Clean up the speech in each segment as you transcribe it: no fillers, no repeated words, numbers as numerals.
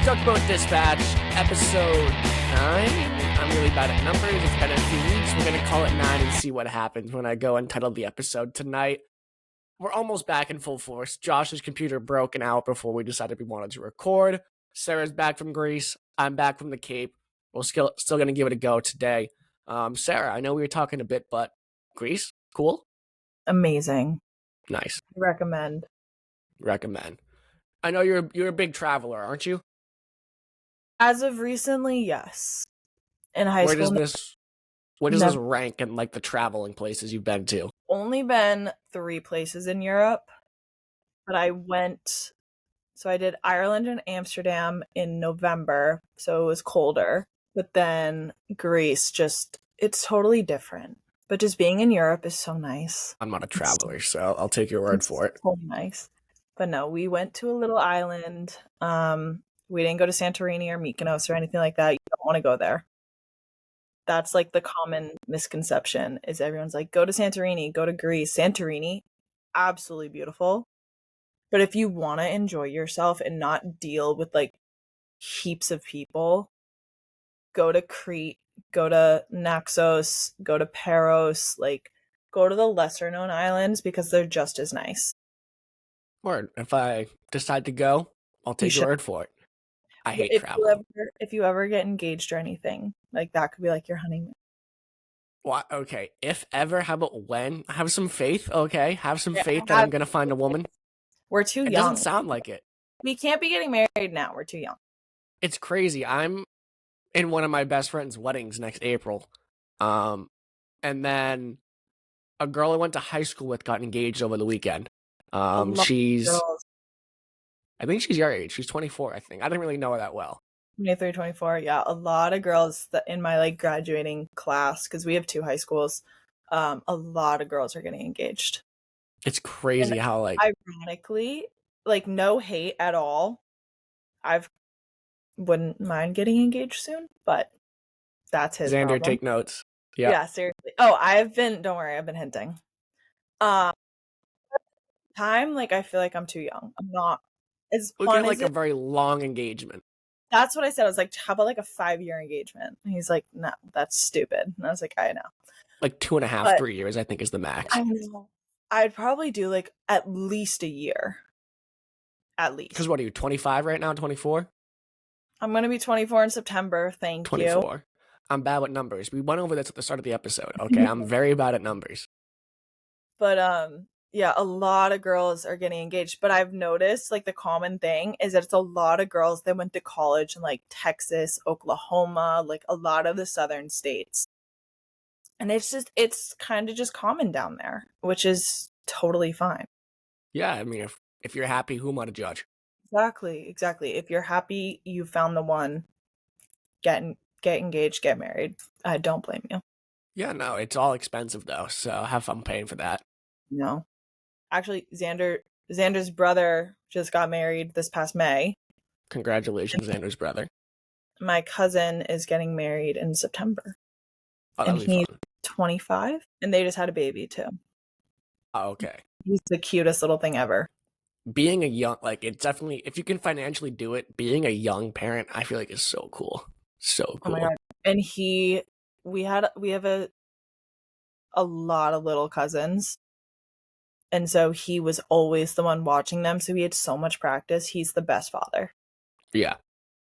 Tugboat Dispatch, episode 9. I'm really bad at numbers. It's been a few weeks. We're going to call it 9 and see what happens when I go and title the episode tonight. We're almost back in full force. Josh's computer broke an hour before we decided we wanted to record. Sarah's back from Greece. I'm back from the Cape. We're still going to give it a go today. Sarah, I know we were talking a bit, but Greece? Cool? Amazing. Nice. Recommend. I know you're a big traveler, aren't you? As of recently, yes. In high school, where does this rank in like the traveling places you've been to? Only been 3 places in Europe, but I did Ireland and Amsterdam in November, so it was colder. But then Greece, it's totally different. But just being in Europe is so nice. I'm not a traveler, so I'll take your word for it. So nice. But no, we went to a little island. We didn't go to Santorini or Mykonos or anything like that. You don't want to go there. That's like the common misconception is everyone's like, go to Santorini, go to Greece. Santorini, absolutely beautiful. But if you want to enjoy yourself and not deal with like heaps of people, go to Crete, go to Naxos, go to Paros, like go to the lesser known islands because they're just as nice. Word. If I decide to go, I'll take your word for it. I hate traveling. If you ever get engaged or anything, like that could be like your honeymoon. What? Okay. If ever, how about when? Have some faith, okay? Have some faith that I'm going to find a woman. We're too young. It doesn't sound like it. We can't be getting married now. We're too young. It's crazy. I'm in one of my best friend's weddings next April. And then a girl I went to high school with got engaged over the weekend. I think she's your age. She's 24, I think. I didn't really know her that well. 23, 24. Yeah, a lot of girls that in my like graduating class, because we have 2 high schools, a lot of girls are getting engaged. It's crazy how like ironically, like no hate at all. Wouldn't mind getting engaged soon, but that's his Xander, problem. take notes. Yeah, seriously. Oh, don't worry, I've been hinting. Time, like I feel like I'm too young. I'm not as fun like a very long engagement. That's what I said. I was like, how about like a 5-year engagement? And he's like, no, that's stupid. And I was like, I know. Like 2.5, 3 years, I think is the max. I know. I'd probably do like at least a year. At least. Because what are you, 25 right now, 24? I'm going to be 24 in September. Thank 24. you. 24. I'm bad with numbers. We went over this at the start of the episode. Okay, I'm very bad at numbers. But yeah, a lot of girls are getting engaged. But I've noticed like the common thing is that it's a lot of girls that went to college in like Texas, Oklahoma, like a lot of the southern states. And it's kind of just common down there, which is totally fine. Yeah, I mean, if you're happy, who am I to judge? Exactly. If you're happy, you found the one, get engaged, get married. I don't blame you. Yeah, no, it's all expensive though, so have fun paying for that. No. Actually, Xander's brother just got married this past May. Congratulations, Xander's brother. My cousin is getting married in September. Oh, that'll be fun. 25, and they just had a baby too. Oh, okay. He's the cutest little thing ever. Being a young, like, it's definitely, if you can financially do it, being a young parent, I feel like is so cool. So cool. Oh my God. And we have a lot of little cousins. And so he was always the one watching them. So he had so much practice. He's the best father. Yeah.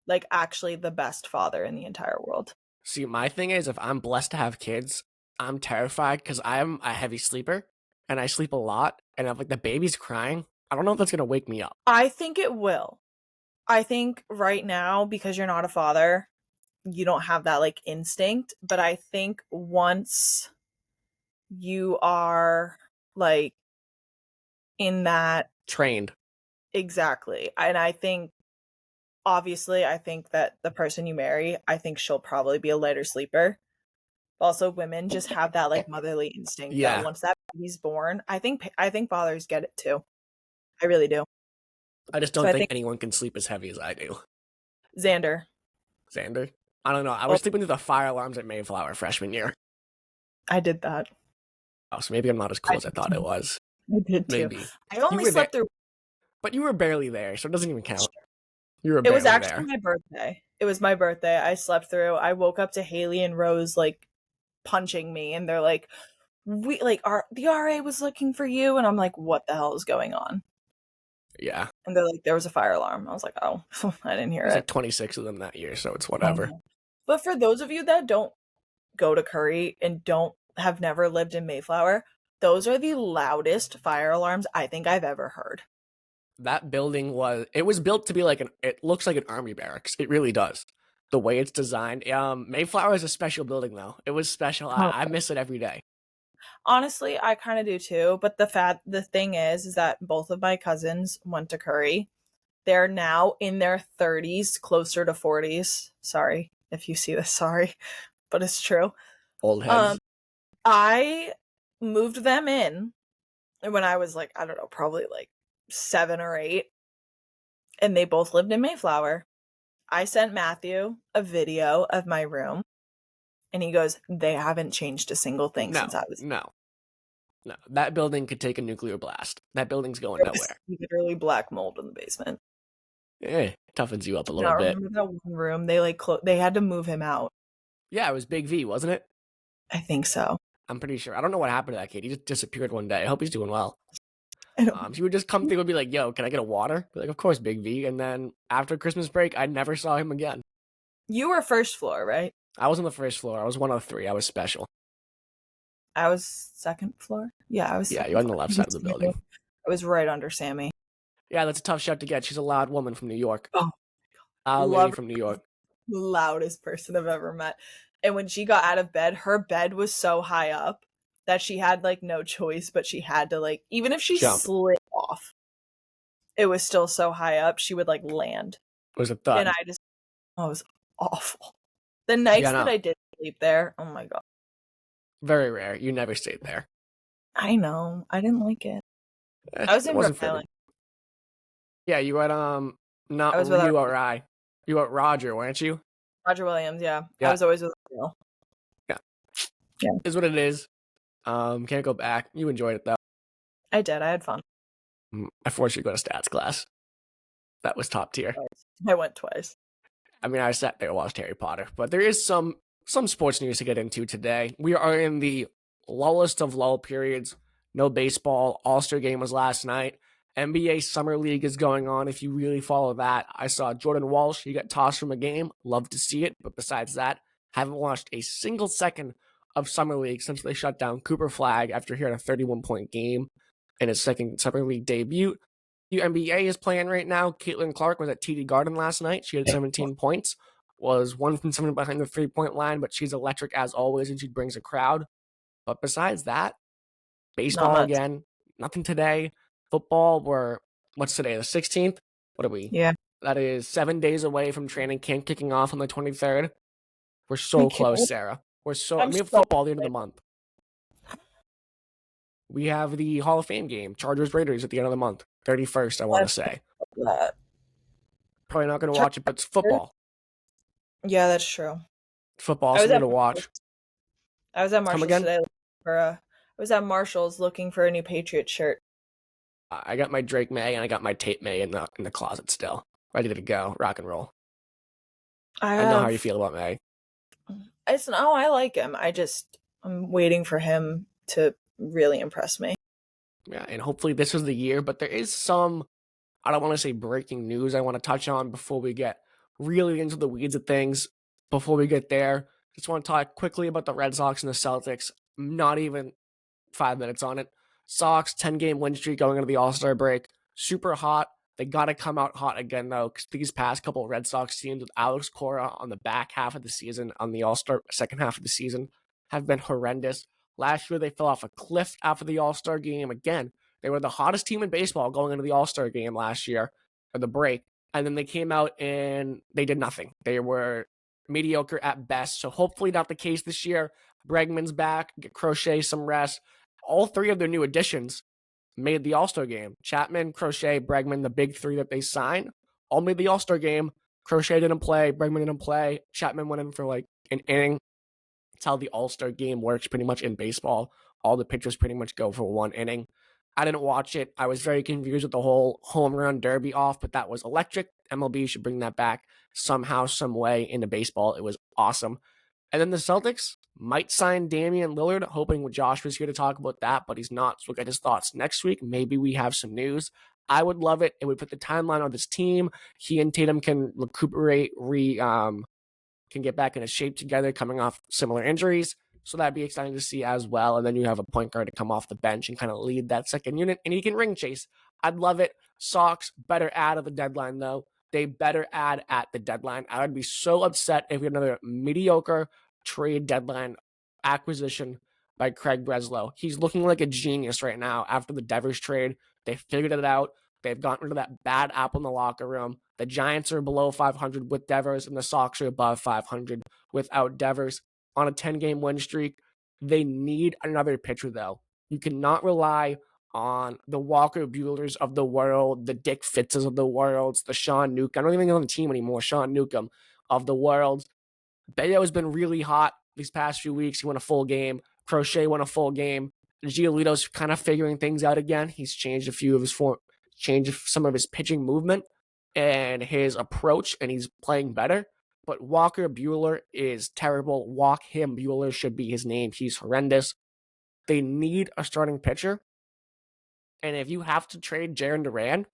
Like actually the best father in the entire world. See, my thing is if I'm blessed to have kids, I'm terrified because I'm a heavy sleeper and I sleep a lot. And if like the baby's crying, I don't know if that's going to wake me up. I think it will. I think right now, because you're not a father, you don't have that like instinct. But I think once you are like in that trained. Exactly. And I think obviously I think that the person you marry, I think she'll probably be a lighter sleeper. Also, women just have that like motherly instinct. Yeah. That once that baby's born, I think fathers get it too. I really do. I just don't think anyone can sleep as heavy as I do. Xander? I don't know. I was sleeping through the fire alarms at Mayflower freshman year. I did that. Oh, so maybe I'm not as cool as I thought it was. I did too. Maybe. I only slept through. But you were barely there, so it doesn't even count. You were It was barely actually there. my birthday. It was my birthday. I slept through. I woke up to Haley and Rose like punching me, and they're like, "We like our the RA was looking for you," and I'm like, "What the hell is going on?" Yeah. And they're like, "There was a fire alarm." I was like, "Oh, I didn't hear There's like it." 26 of them that year, so it's I whatever. know. But for those of you that don't go to Curry and don't have never lived in Mayflower, those are the loudest fire alarms I think I've ever heard. That building was built to be like it looks like an army barracks. It really does. The way it's designed. Mayflower is a special building though. It was special. Oh. I miss it every day. Honestly, I kind of do too, but the thing is that both of my cousins went to Curry. They're now in their 30s, closer to 40s. Sorry if you see this, sorry, but it's true. Old Um, heads. I moved them in when I was like, I don't know, probably like 7 or 8, and they both lived in Mayflower. I sent Matthew a video of my room, and he goes, "They haven't changed a single thing No, since I was." no, no. That building could take a nuclear blast. That building's going There was nowhere. literally black mold in the basement. Toughens you up a little Now bit. remember that one room they like they had to move him out. Yeah, it was Big V, wasn't it? I think so. I'm pretty sure. I don't know what happened to that kid. He just disappeared one day. I hope he's doing well. I don't He would just come through and be like, "Yo, can I get a water?" Be like, "Of course, Big V." And then after Christmas break, I never saw him again. You were first floor, right? I was on the first floor. I was 103. I was special. I was second floor. Yeah, I was Yeah, second you're on floor. the left side of the building. I was right under Sammy. Yeah, that's a tough shot to get. She's a loud woman from New York. Oh, Loud lady love from New York. the loudest person I've ever met. And when she got out of bed, her bed was so high up that she had like no choice, but she had to like even if she Jump. slid off, it was still so high up she would like land. It was a And thud. I just oh, it was awful. The nights Yeah, that no. I did sleep there, oh my god. Very rare. You never stayed there. I know. I didn't like it. I was It in Rhode wasn't for me. Island. Yeah, you had not I was with you or I. You were Roger, weren't you? Roger Williams, yeah. I Yeah. was always with Neil. Yeah. Yeah. Is what it is. Can't go back. You enjoyed it though. I did. I had fun. I forced you to go to stats class. That was top tier. Twice. I went twice. I mean, I sat there and watched Harry Potter, but there is some sports news to get into today. We are in the lullest of lull periods. No baseball. All-Star game was last night. NBA Summer League is going on. If you really follow that, I saw Jordan Walsh. He got tossed from a game. Love to see it, but besides that, haven't watched a single second of Summer League since they shut down Cooper Flag after he had a 31-point game in his second Summer League debut. NBA is playing right now. Caitlin Clark was at TD Garden last night. She had 17 points, was 1 from 7 behind the 3-point line, but she's electric as always, and she brings a crowd. But besides that, Not baseball much. again, nothing today. Football, what's today, the 16th? What are we? Yeah. That is 7 days away from training camp kicking off on the 23rd. We're so close, Sarah. We have football at the end of the month. We have the Hall of Fame game, Chargers Raiders at the end of the month, 31st, I want to say. That. Probably not going to watch it, but it's football. Yeah, that's true. Football, something to watch. I was at Marshall's again? today I was at Marshall's looking for a new Patriot shirt. I got my Drake May and I got my Tate May in the closet still, ready to go, rock and roll. I know how you feel about May. I like him. I'm waiting for him to really impress me. Yeah, and hopefully this is the year, but there is some, I don't want to say breaking news I want to touch on before we get really into the weeds of things. Before we get there, just want to talk quickly about the Red Sox and the Celtics. Not even 5 minutes on it. Sox 10-game win streak going into the All-Star break. Super hot. They got to come out hot again, though, because these past couple of Red Sox teams with Alex Cora on the back half of the season, on the All-Star second half of the season, have been horrendous. Last year, they fell off a cliff after the All-Star game. Again, they were the hottest team in baseball going into the All-Star game last year, or the break. And then they came out and they did nothing. They were mediocre at best. So hopefully not the case this year. Bregman's back, get Crochet some rest. All three of their new additions made the All-Star game. Chapman, Crochet, Bregman, the big three that they signed, all made the All-Star game. Crochet didn't play, Bregman didn't play. Chapman went in for like an inning. That's how the All-Star game works pretty much in baseball. All the pitchers pretty much go for one inning. I didn't watch it. I was very confused with the whole home run derby off, but that was electric. MLB should bring that back somehow, some way into baseball. It was awesome. And then the Celtics might sign Damian Lillard, hoping Josh was here to talk about that, but he's not. So we'll get his thoughts next week. Maybe we have some news. I would love it. It would put the timeline on this team. He and Tatum can recuperate, can get back into shape together coming off similar injuries. So that'd be exciting to see as well. And then you have a point guard to come off the bench and kind of lead that second unit, and he can ring chase. I'd love it. Sox better add at the deadline, though. They better add at the deadline. I would be so upset if we had another mediocre trade deadline acquisition by Craig Breslow. He's looking like a genius right now after the Devers trade. They figured it out. They've gotten rid of that bad apple in the locker room. The Giants are below 500 with Devers, and the Sox are above 500 without Devers on a 10-game win streak. They need another pitcher, though. You cannot rely on the Walker Buehlers of the world, the Dick Fitzes of the world, the Sean Newcomb. I don't even think on the team anymore. Sean Newcomb of the world. Bello has been really hot these past few weeks. He won a full game. Crochet won a full game. Giolito's kind of figuring things out again. He's changed a few of his changed some of his pitching movement and his approach, and he's playing better. But Walker Buehler is terrible. Walk him. Buehler should be his name. He's horrendous. They need a starting pitcher. And if you have to trade Jaron Duran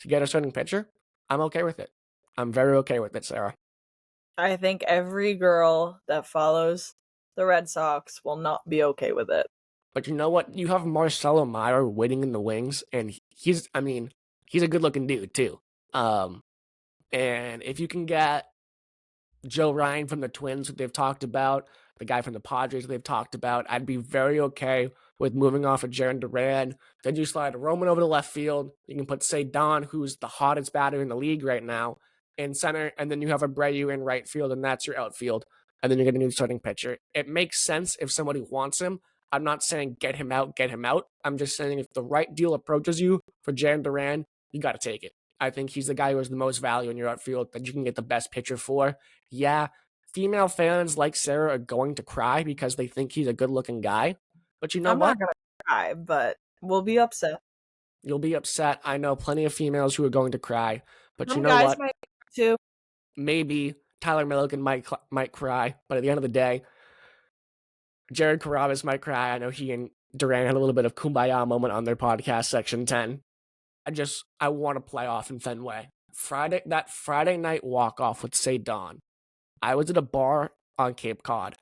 to get a starting pitcher, I'm okay with it. I'm very okay with it, Sarah. I think every girl that follows the Red Sox will not be okay with it. But you know what? You have Marcelo Meyer waiting in the wings, and he's a good-looking dude, too. And if you can get Joe Ryan from the Twins, that they've talked about, the guy from the Padres that they've talked about, I'd be very okay with moving off of Jaron Duran. Then you slide Roman over to left field. You can put, say, Don, who's the hottest batter in the league right now, in center, and then you have Abreu in right field, and that's your outfield. And then you get a new starting pitcher. It makes sense if somebody wants him. I'm not saying get him out. I'm just saying if the right deal approaches you for Jaron Duran, you got to take it. I think he's the guy who has the most value in your outfield that you can get the best pitcher for. Yeah, female fans like Sara are going to cry because they think he's a good-looking guy. But you know I'm what? not going to cry, but we'll be upset. You'll be upset. I know plenty of females who are going to cry. But Some you know guys what? might too. Maybe Tyler Milliken might cry. But at the end of the day, Jared Carrabis might cry. I know he and Duran had a little bit of kumbaya moment on their podcast, Section 10. I want to play off in Fenway. That Friday night walk-off with Say Don. I was at a bar on Cape Cod,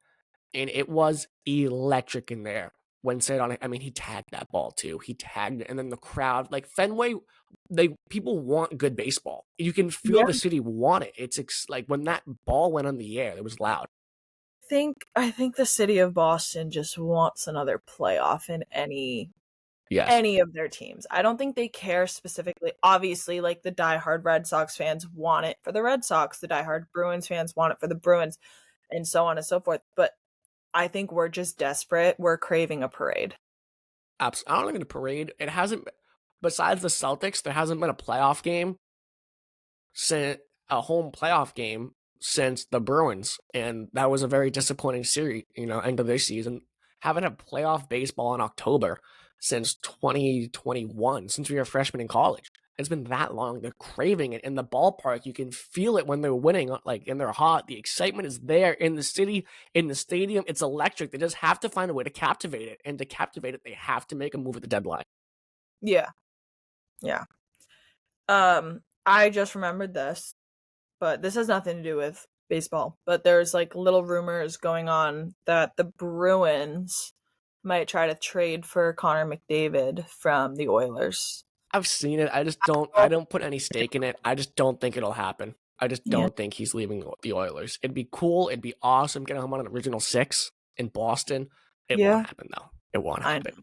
and it was electric in there. When Say Don, he tagged that ball too. He tagged it, and then the crowd, like Fenway, people want good baseball. You can feel Yeah. the city want it. It's like when that ball went on the air, it was loud. I think the city of Boston just wants another playoff in any Yes, of their teams. I don't think they care specifically. Obviously, like the diehard Red Sox fans want it for the Red Sox, the diehard Bruins fans want it for the Bruins, and so on and so forth. But I think we're just desperate. We're craving a parade. absolutely. I don't think the parade. It hasn't. Besides the Celtics, there hasn't been a playoff game since a home playoff game since the Bruins, and that was a very disappointing series. End of this season, haven't had playoff baseball in October since 2021, since we were freshmen in college. It's been that long. They're craving it in the ballpark. You can feel it when they're winning, and they're hot. The excitement is there in the city, in the stadium. It's electric. They just have to find a way to captivate it, and to captivate it, they have to make a move at the deadline. Yeah. Yeah. I just remembered this, but this has nothing to do with baseball. But there's like little rumors going on that the Bruins might try to trade for Connor McDavid from the Oilers. I've seen it. I don't put any stake in it. I just don't think it'll happen. I just Yeah. don't think he's leaving the Oilers. It'd be cool. It'd be awesome getting him on an original six in Boston. It Yeah. won't happen though. It won't I happen. know.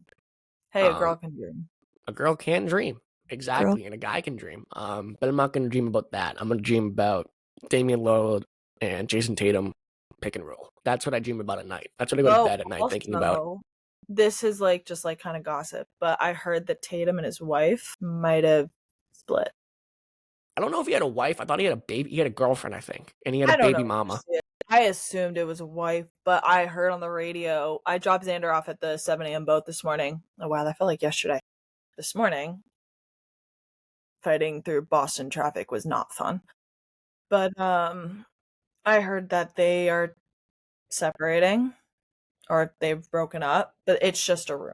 Hey, a Um, girl can dream. a girl can dream. Exactly. And a guy can dream. But I'm not gonna dream about that. I'm gonna dream about Damian Lillard and Jason Tatum pick and roll. That's what I dream about at night. That's what I go to bed at night thinking about. Also, this is like just like kind of gossip, but I heard that Tatum and his wife might have split. I don't know if he had a wife. I thought he had a baby. He had a girlfriend, I think. And he had I a don't baby know. mama. I assumed it was a wife, but I heard on the radio. I dropped Xander off at the 7 a.m. boat this morning. Oh wow, that felt like yesterday. this morning. Fighting through Boston traffic was not fun. But I heard that they are separating or they've broken up, but it's just a rumor.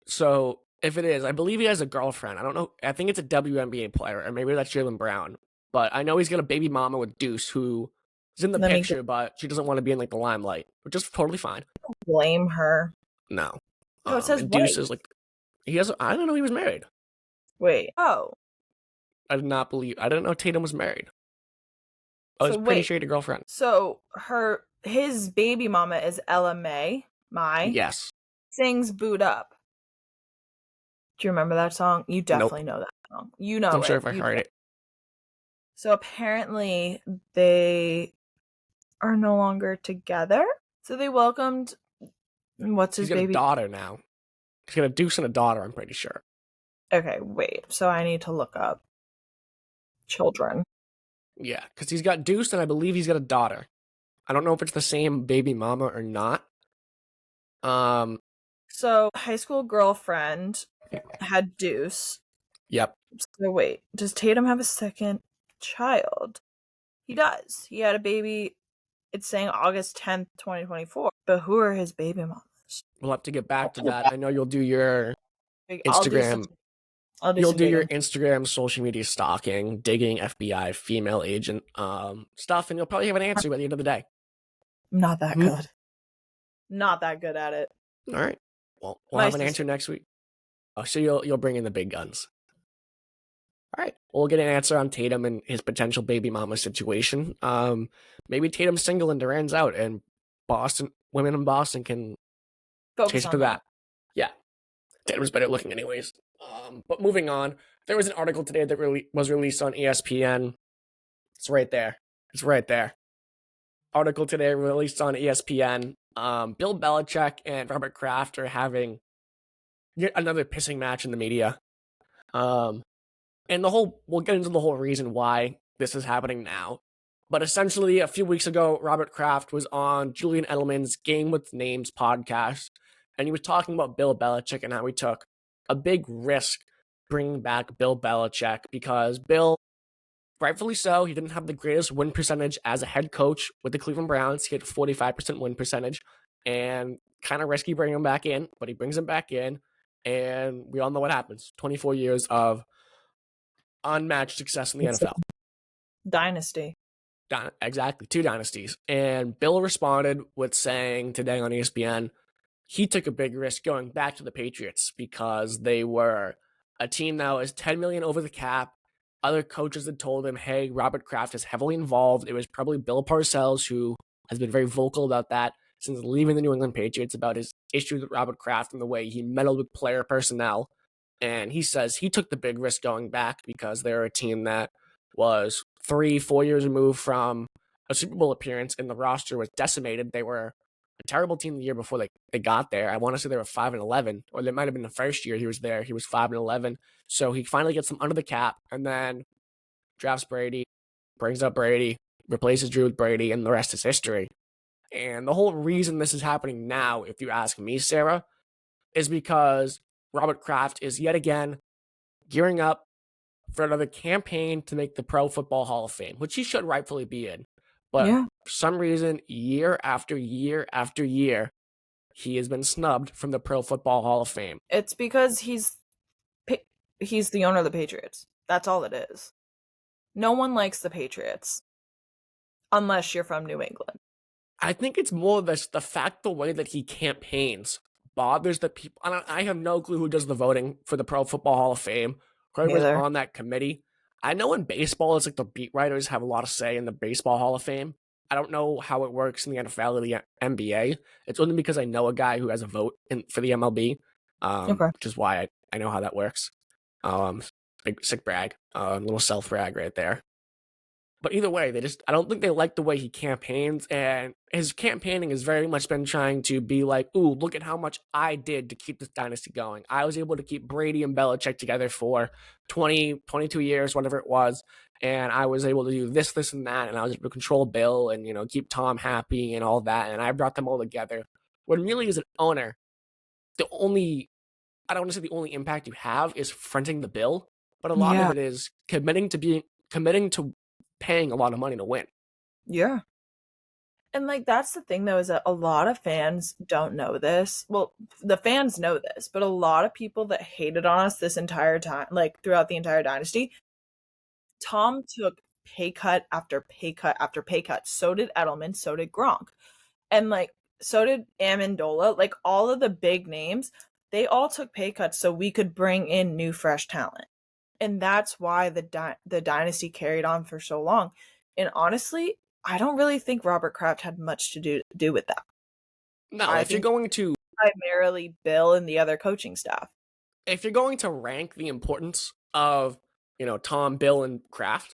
So if it is, I believe he has a girlfriend. I don't know. I think it's a WNBA player, or maybe that's Jaylen Brown. But I know he's got a baby mama with Deuce, who is in the Let me picture, but she doesn't want to be in like the limelight, which is totally fine. blame her. No. No, it says And Deuce wife. is like, he has. I don't know he was married. Wait. Oh. I did not believe. I didn't know Tatum was married. I was So pretty wait. sure he had a girlfriend. So his baby mama is Ella May. Yes. Sings Boot Up. Do you remember that song? You Nope. definitely know that song. You know I'm sure it. if I heard it. So apparently they are no longer together. So they welcomed what's He's his got a baby? daughter now. He's got a Deuce and a daughter, I'm pretty sure. Okay, wait. So I need to look up children. Yeah, because he's got Deuce and I believe he's got a daughter. I don't know if it's the same baby mama or not. So high school girlfriend had Deuce. Yep. So wait, does Tatum have a second child? He does. He had a baby. It's saying August 10th, 2024. But who are his baby mamas? We'll have to get back to that. I know you'll do your I'll do some. Instagram. I'll do You'll some do your digging. Instagram social media stalking, digging FBI female agent stuff, and you'll probably have an answer by the end of the day. I'm not that Hmm? good. Not that good at it. All right. Well, we'll My have an answer next week. Oh, so you'll bring in the big guns. All right. We'll get an answer on Tatum and his potential baby mama situation. Maybe Tatum's single and Duran's out, and women in Boston can Focus chase after on that. Yeah. Tatum's better looking anyways. But moving on, there was an article today that was released on ESPN. It's right there. It's right there. Article today released on ESPN. Bill Belichick and Robert Kraft are having yet another pissing match in the media. And we'll get into the whole reason why this is happening now. But essentially, a few weeks ago, Robert Kraft was on Julian Edelman's Game with Names podcast, and he was talking about Bill Belichick and how he took a big risk bringing back Bill Belichick because Bill, rightfully so, he didn't have the greatest win percentage as a head coach with the Cleveland Browns. He had 45% win percentage, and kind of risky bringing him back in, but he brings him back in, and we all know what happens. 24 years of unmatched success in the It's a NFL. dynasty. Exactly, 2 dynasties. And Bill responded with saying today on ESPN he took a big risk going back to the Patriots because they were a team that was 10 million over the cap. Other coaches had told him, hey, Robert Kraft is heavily involved. It was probably Bill Parcells who has been very vocal about that since leaving the New England Patriots about his issues with Robert Kraft and the way he meddled with player personnel. And he says he took the big risk going back because they're a team that was 3-4 years removed from a Super Bowl appearance and the roster was decimated. They were a terrible team the year before they got there. I want to say they were 5-11, or it might have been the first year he was there. He was 5-11. So he finally gets them under the cap and then drafts Brady, brings up Brady, replaces Drew with Brady, and the rest is history. And the whole reason this is happening now, if you ask me, Sarah, is because Robert Kraft is yet again gearing up for another campaign to make the Pro Football Hall of Fame, which he should rightfully be in. But Yeah. for some reason, year after year after year, he has been snubbed from the Pro Football Hall of Fame. It's because he's the owner of the Patriots. That's all it is. No one likes the Patriots unless you're from New England. I think it's more the fact the way that he campaigns bothers the people. I have no clue who does the voting for the Pro Football Hall of Fame. Whoever's Neither. on that committee. I know in baseball, it's like the beat writers have a lot of say in the Baseball Hall of Fame. I don't know how it works in the NFL or the NBA. It's only because I know a guy who has a vote for the MLB, Okay. which is why I know how that works. Big sick brag, little self brag right there. But either way, I don't think they like the way he campaigns, and his campaigning has very much been trying to be like, ooh, look at how much I did to keep this dynasty going. I was able to keep Brady and Belichick together for 20, 22 years, whatever it was, and I was able to do this, this, and that, and I was able to control Bill and, keep Tom happy and all that, and I brought them all together. When really, as an owner, the only I don't want to say the only impact you have is fronting the bill, but a lot of Yeah. it is committing to paying a lot of money to win. Yeah. And like that's the thing though, is that a lot of fans don't know this. Well, the fans know this, but a lot of people that hated on us this entire time, like throughout the entire dynasty, Tom took pay cut after pay cut after pay cut. So did Edelman, so did Gronk. And like so did Amendola, like all of the big names, they all took pay cuts so we could bring in new fresh talent. And that's why the dynasty carried on for so long. And honestly, I don't really think Robert Kraft had much to do with that. No, I if you're think going to primarily Bill and the other coaching staff. if you're going to rank the importance of, Tom, Bill, and Kraft,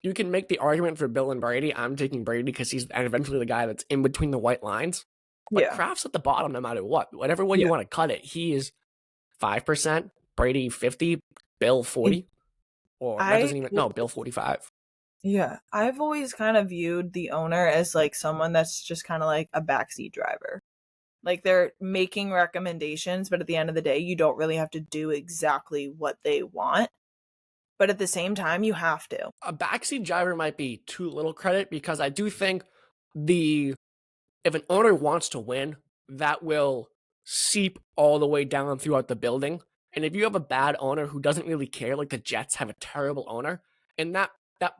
you can make the argument for Bill and Brady. I'm taking Brady because he's eventually the guy that's in between the white lines. But Yeah. Kraft's at the bottom no matter what. Whatever way you Yeah. want to cut it, he is 5%, Brady 50, Bill 40, or that I doesn't even no, Bill 45. Yeah, I've always kind of viewed the owner as like someone that's just kind of like a backseat driver. Like they're making recommendations, but at the end of the day, you don't really have to do exactly what they want. But at the same time, you have to. A backseat driver might be too little credit because I do think the if an owner wants to win, that will seep all the way down throughout the building. And if you have a bad owner who doesn't really care, like the Jets have a terrible owner, and that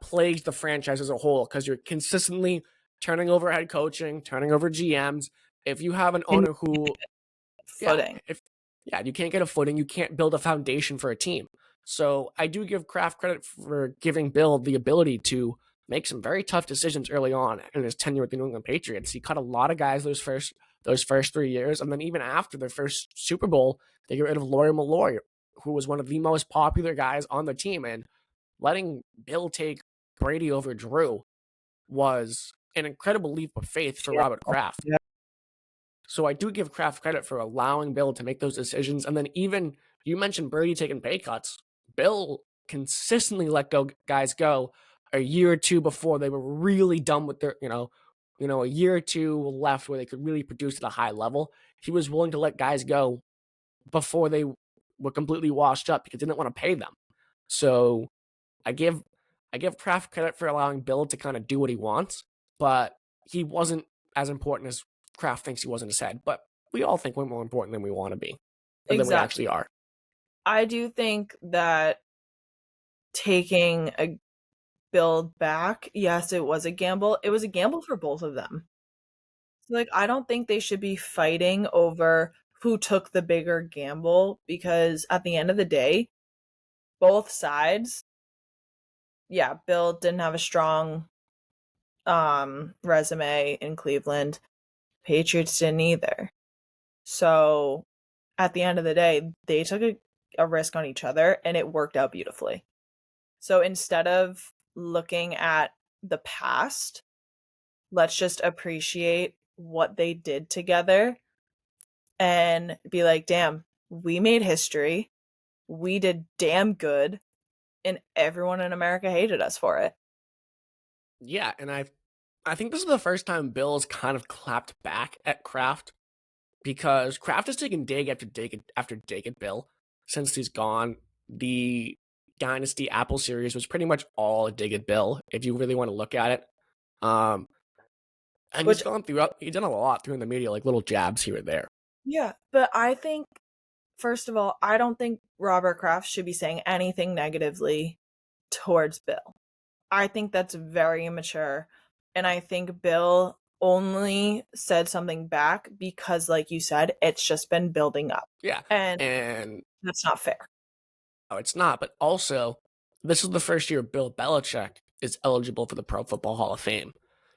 plagues the franchise as a whole because you're consistently turning over head coaching, turning over GMs. If you have an And owner who yeah, footing. if yeah, you can't get a footing, you can't build a foundation for a team. So I do give Kraft credit for giving Bill the ability to make some very tough decisions early on in his tenure with the New England Patriots. He cut a lot of guys those first 3 years, and then even after their first Super Bowl, they get rid of Lawyer Malloy, who was one of the most popular guys on the team, and letting Bill take Brady over Drew was an incredible leap of faith for Yeah. Robert Kraft. Yeah. So I do give Kraft credit for allowing Bill to make those decisions. And then even you mentioned Brady taking pay cuts. Bill consistently let guys go a year or two before they were really done with their, a year or two left where they could really produce at a high level. He was willing to let guys go before they were completely washed up because he didn't want to pay them. So I give Kraft credit for allowing Bill to kind of do what he wants, but he wasn't as important as Kraft thinks he was in his head. But we all think we're more important than we want to be, or than we Exactly. actually are. I do think that taking a build back, yes, it was a gamble. It was a gamble for both of them. Like, I don't think they should be fighting over who took the bigger gamble because at the end of the day, both sides, yeah, Bill didn't have a strong resume in Cleveland. Patriots didn't either. So at the end of the day, they took a risk on each other and it worked out beautifully. So instead of looking at the past, let's just appreciate what they did together and be like, damn, we made history. We did damn good. And everyone in America hated us for it. Yeah, and I think this is the first time Bill's kind of clapped back at Kraft because Kraft has taken dig after dig after dig at Bill since he's gone. The Dynasty Apple series was pretty much all a dig at Bill, if you really want to look at it. Um, and he's Which, gone throughout. He's done a lot through in the media, like little jabs here and there. yeah, but I think, first of all, I don't think Robert Kraft should be saying anything negatively towards Bill. I think that's very immature. And I think Bill only said something back because, like you said, it's just been building up. Yeah, And and that's not fair. no, it's not. But also, this is the first year Bill Belichick is eligible for the Pro Football Hall of Fame.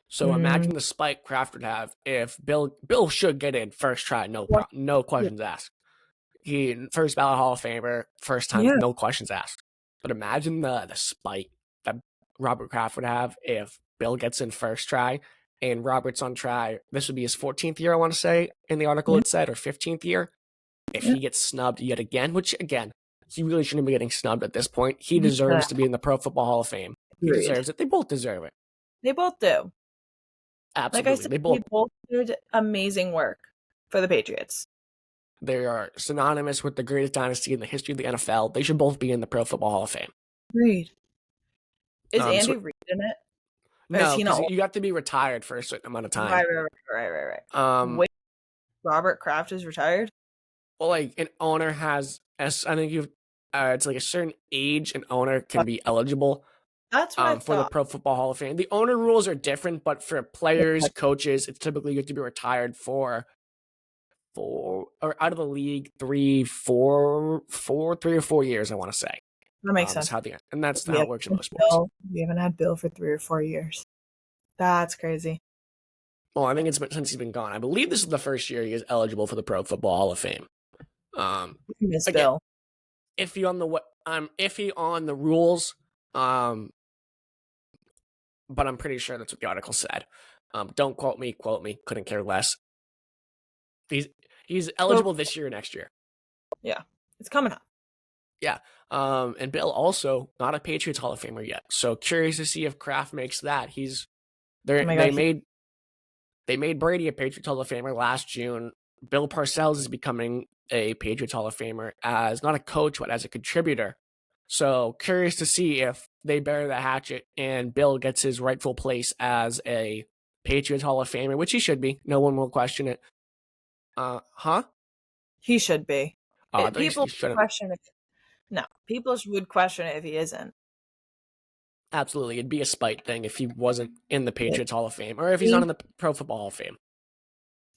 So Mm, imagine the spike Kraft would have if Bill should get in first try, what? no Yeah. questions asked. He first ballot Hall of Famer, first time, Yeah. no questions asked. But imagine the spike that Robert Kraft would have if Bill gets in first try and Robert's on try. This would be his 14th year, I want to say, in the article Yeah. it said, or 15th year. If Yeah. he gets snubbed yet again, which again, he really shouldn't be getting snubbed at this point. He Yeah. deserves to be in the Pro Football Hall of Fame. He Agreed. deserves it. They both deserve it. They both do. Like I Absolutely. said, They they both both did amazing work for the Patriots. They are synonymous with the greatest dynasty in the history of the NFL. They should both be in the Pro Football Hall of Fame. Reed. Is So Andy Reid in it? Or is no, he not because old? you have to be retired for a certain amount of time. Right. Um, Wait, Robert Kraft is retired? well, like an owner has, as I think it's like a certain age an owner can be eligible That's what I for the thought. Pro Football Hall of Fame. The owner rules are different, but for players, coaches, it's typically you have to be retired for or out of the league 3 or 4 years. I want to say That makes is sense. and that's how it works in most sports. We haven't had Bill for 3 or 4 years. That's crazy. Well, I think it's been since he's been gone. I believe this is the first year he is eligible for the Pro Football Hall of Fame. Miss Again, Bill. iffy on the rules, but I'm pretty sure that's what the article said. Don't quote me. Couldn't care less. He's eligible this year or next year. Yeah, it's coming up. Yeah. And Bill also not a Patriots Hall of Famer yet. So curious to see if Kraft makes that. They made Brady a Patriots Hall of Famer last June. Bill Parcells is becoming a Patriots Hall of Famer as not a coach, but as a contributor. So curious to see if they bury the hatchet and Bill gets his rightful place as a Patriots Hall of Famer, which he should be. No one will question it. Huh? He should be. People question it. No, people would question it if he isn't. Absolutely. It'd be a spite thing if he wasn't in the Patriots Hall of Fame or if he's not in the Pro Football Hall of Fame.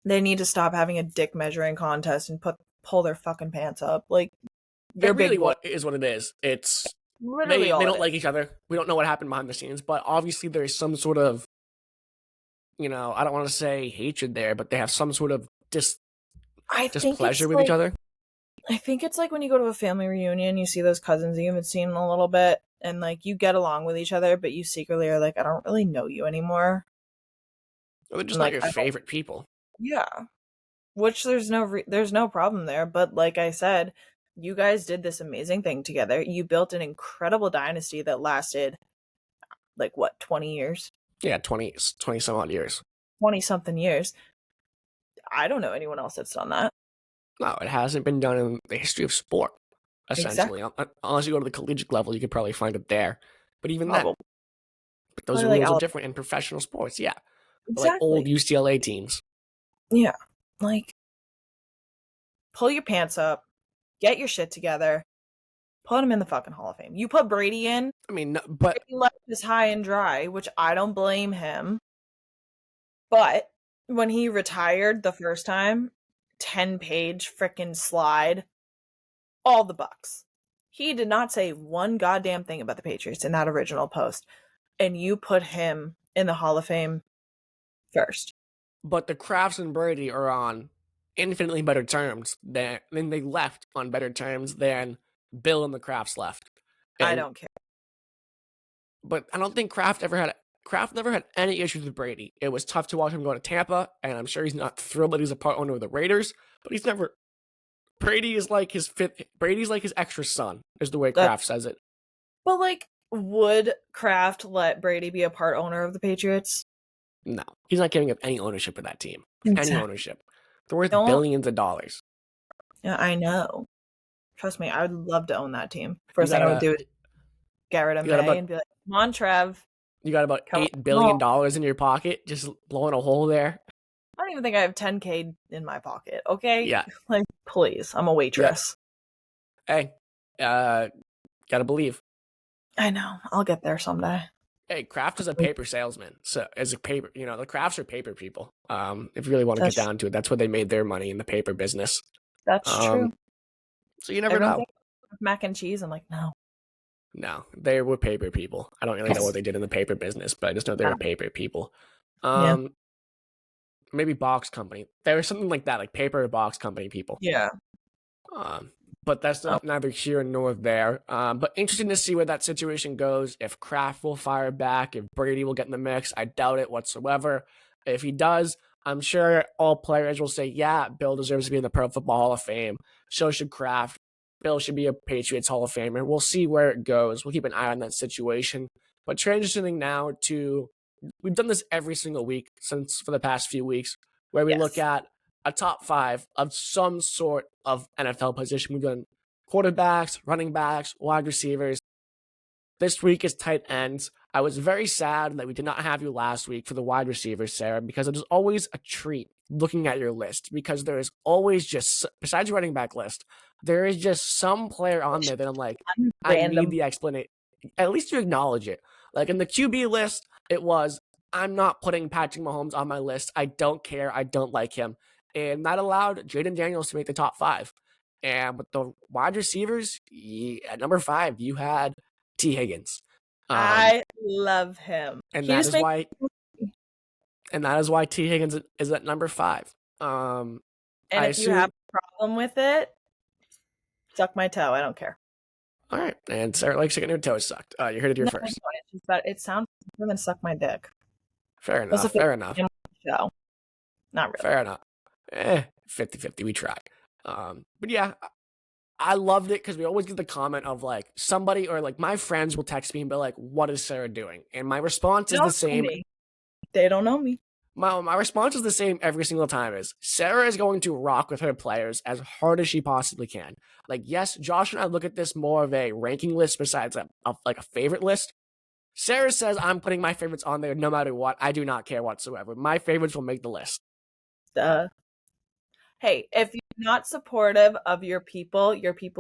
They need to stop having a dick measuring contest and pull their fucking pants up. Like, It really what it is. It's literally they don't like each other. We don't know what happened behind the scenes, but obviously there's some sort of, I don't want to say hatred there, but they have some sort of displeasure with each other. I think it's like when you go to a family reunion, you see those cousins you haven't seen in a little bit, and like you get along with each other, but you secretly are like, I don't really know you anymore. Well, they're just not your favorite people. Yeah, which there's no problem there. But like I said, you guys did this amazing thing together. You built an incredible dynasty that lasted, like what, 20 years? Yeah, 20 some odd years. 20 something years. I don't know anyone else that's done that. No, it hasn't been done in the history of sport, essentially. Exactly. Unless you go to the collegiate level, you could probably find it there. But even then, but those rules are different in professional sports. Yeah, exactly. Like old UCLA teams. Yeah, like pull your pants up, get your shit together, put him in the fucking Hall of Fame. You put Brady in. I mean, but he left this high and dry, which I don't blame him. But when he retired the first time, 10-page freaking slide, all the bucks. He did not say one goddamn thing about the Patriots in that original post. And you put him in the Hall of Fame first. But the Krafts and Brady are on infinitely better terms than they left on better terms than Bill and the Krafts left. And, I don't care. But I don't think Kraft never had any issues with Brady. It was tough to watch him go to Tampa, and I'm sure he's not thrilled that he's a part owner of the Raiders, but he's never. Brady's like his extra son, is the way Kraft says it. But like, would Kraft let Brady be a part owner of the Patriots? No, he's not giving up any ownership of that team. Exactly. Any ownership. They're worth billions of dollars. Yeah, I know. Trust me, I would love to own that team. First thing I would do is Garrett and May and be like, come on, Trev. You got about $8 billion in your pocket, just blowing a hole there. I don't even think I have $10K in my pocket, okay? Yeah. Like, please, I'm a waitress. Yeah. Hey, gotta believe. I know. I'll get there someday. Hey, Kraft is a paper salesman. So as a paper, the Krafts are paper people. If you really want to get down to it, that's where they made their money, in the paper business. That's true. So you never know. Mac and cheese, I'm like, no. No, they were paper people. I don't really know what they did in the paper business, but I just know they were paper people. Maybe box company. There was something like that, like paper box company people. Yeah. But that's neither here nor there. But interesting to see where that situation goes. If Kraft will fire back, if Brady will get in the mix, I doubt it whatsoever. If he does, I'm sure all players will say, yeah, Bill deserves to be in the Pro Football Hall of Fame. So should Kraft. Bill should be a Patriots Hall of Famer. We'll see where it goes. We'll keep an eye on that situation. But transitioning now to, we've done this every single week for the past few weeks, where we look at a top 5 of some sort of NFL position. We've done quarterbacks, running backs, wide receivers. This week is tight ends. I was very sad that we did not have you last week for the wide receivers, Sarah, because it is always a treat looking at your list, because there is always just, besides your running back list, there is just some player on there that I'm like, I need Random. the explanation. At least you acknowledge it. Like in the QB list, it was, I'm not putting Patrick Mahomes on my list. I don't care. I don't like him. And that allowed Jaden Daniels to make the top 5. And with the wide receivers, at number 5, you had T. Higgins. I love him. And He that just is makes why T. Higgins is at number 5. and I if you have assume. a problem with it, suck my toe. I don't care. All right, and Sarah likes getting her toes sucked. You heard it here No, first. it's just that it sounds better than suck my dick. Fair That's enough. a Fair enough. show. Not really. Fair enough. 50-50. We try. But yeah, I loved it because we always get the comment of like somebody or like my friends will text me and be like, "What is Sarah doing?" And my response They is don't the know same. me. They don't know me. My response is the same every single time. Is Sarah is going to rock with her players as hard as she possibly can. Like, yes, Josh and I look at this more of a ranking list besides like a favorite list. Sarah says I'm putting my favorites on there no matter what. I do not care whatsoever. My favorites will make the list. Hey, if you're not supportive of your people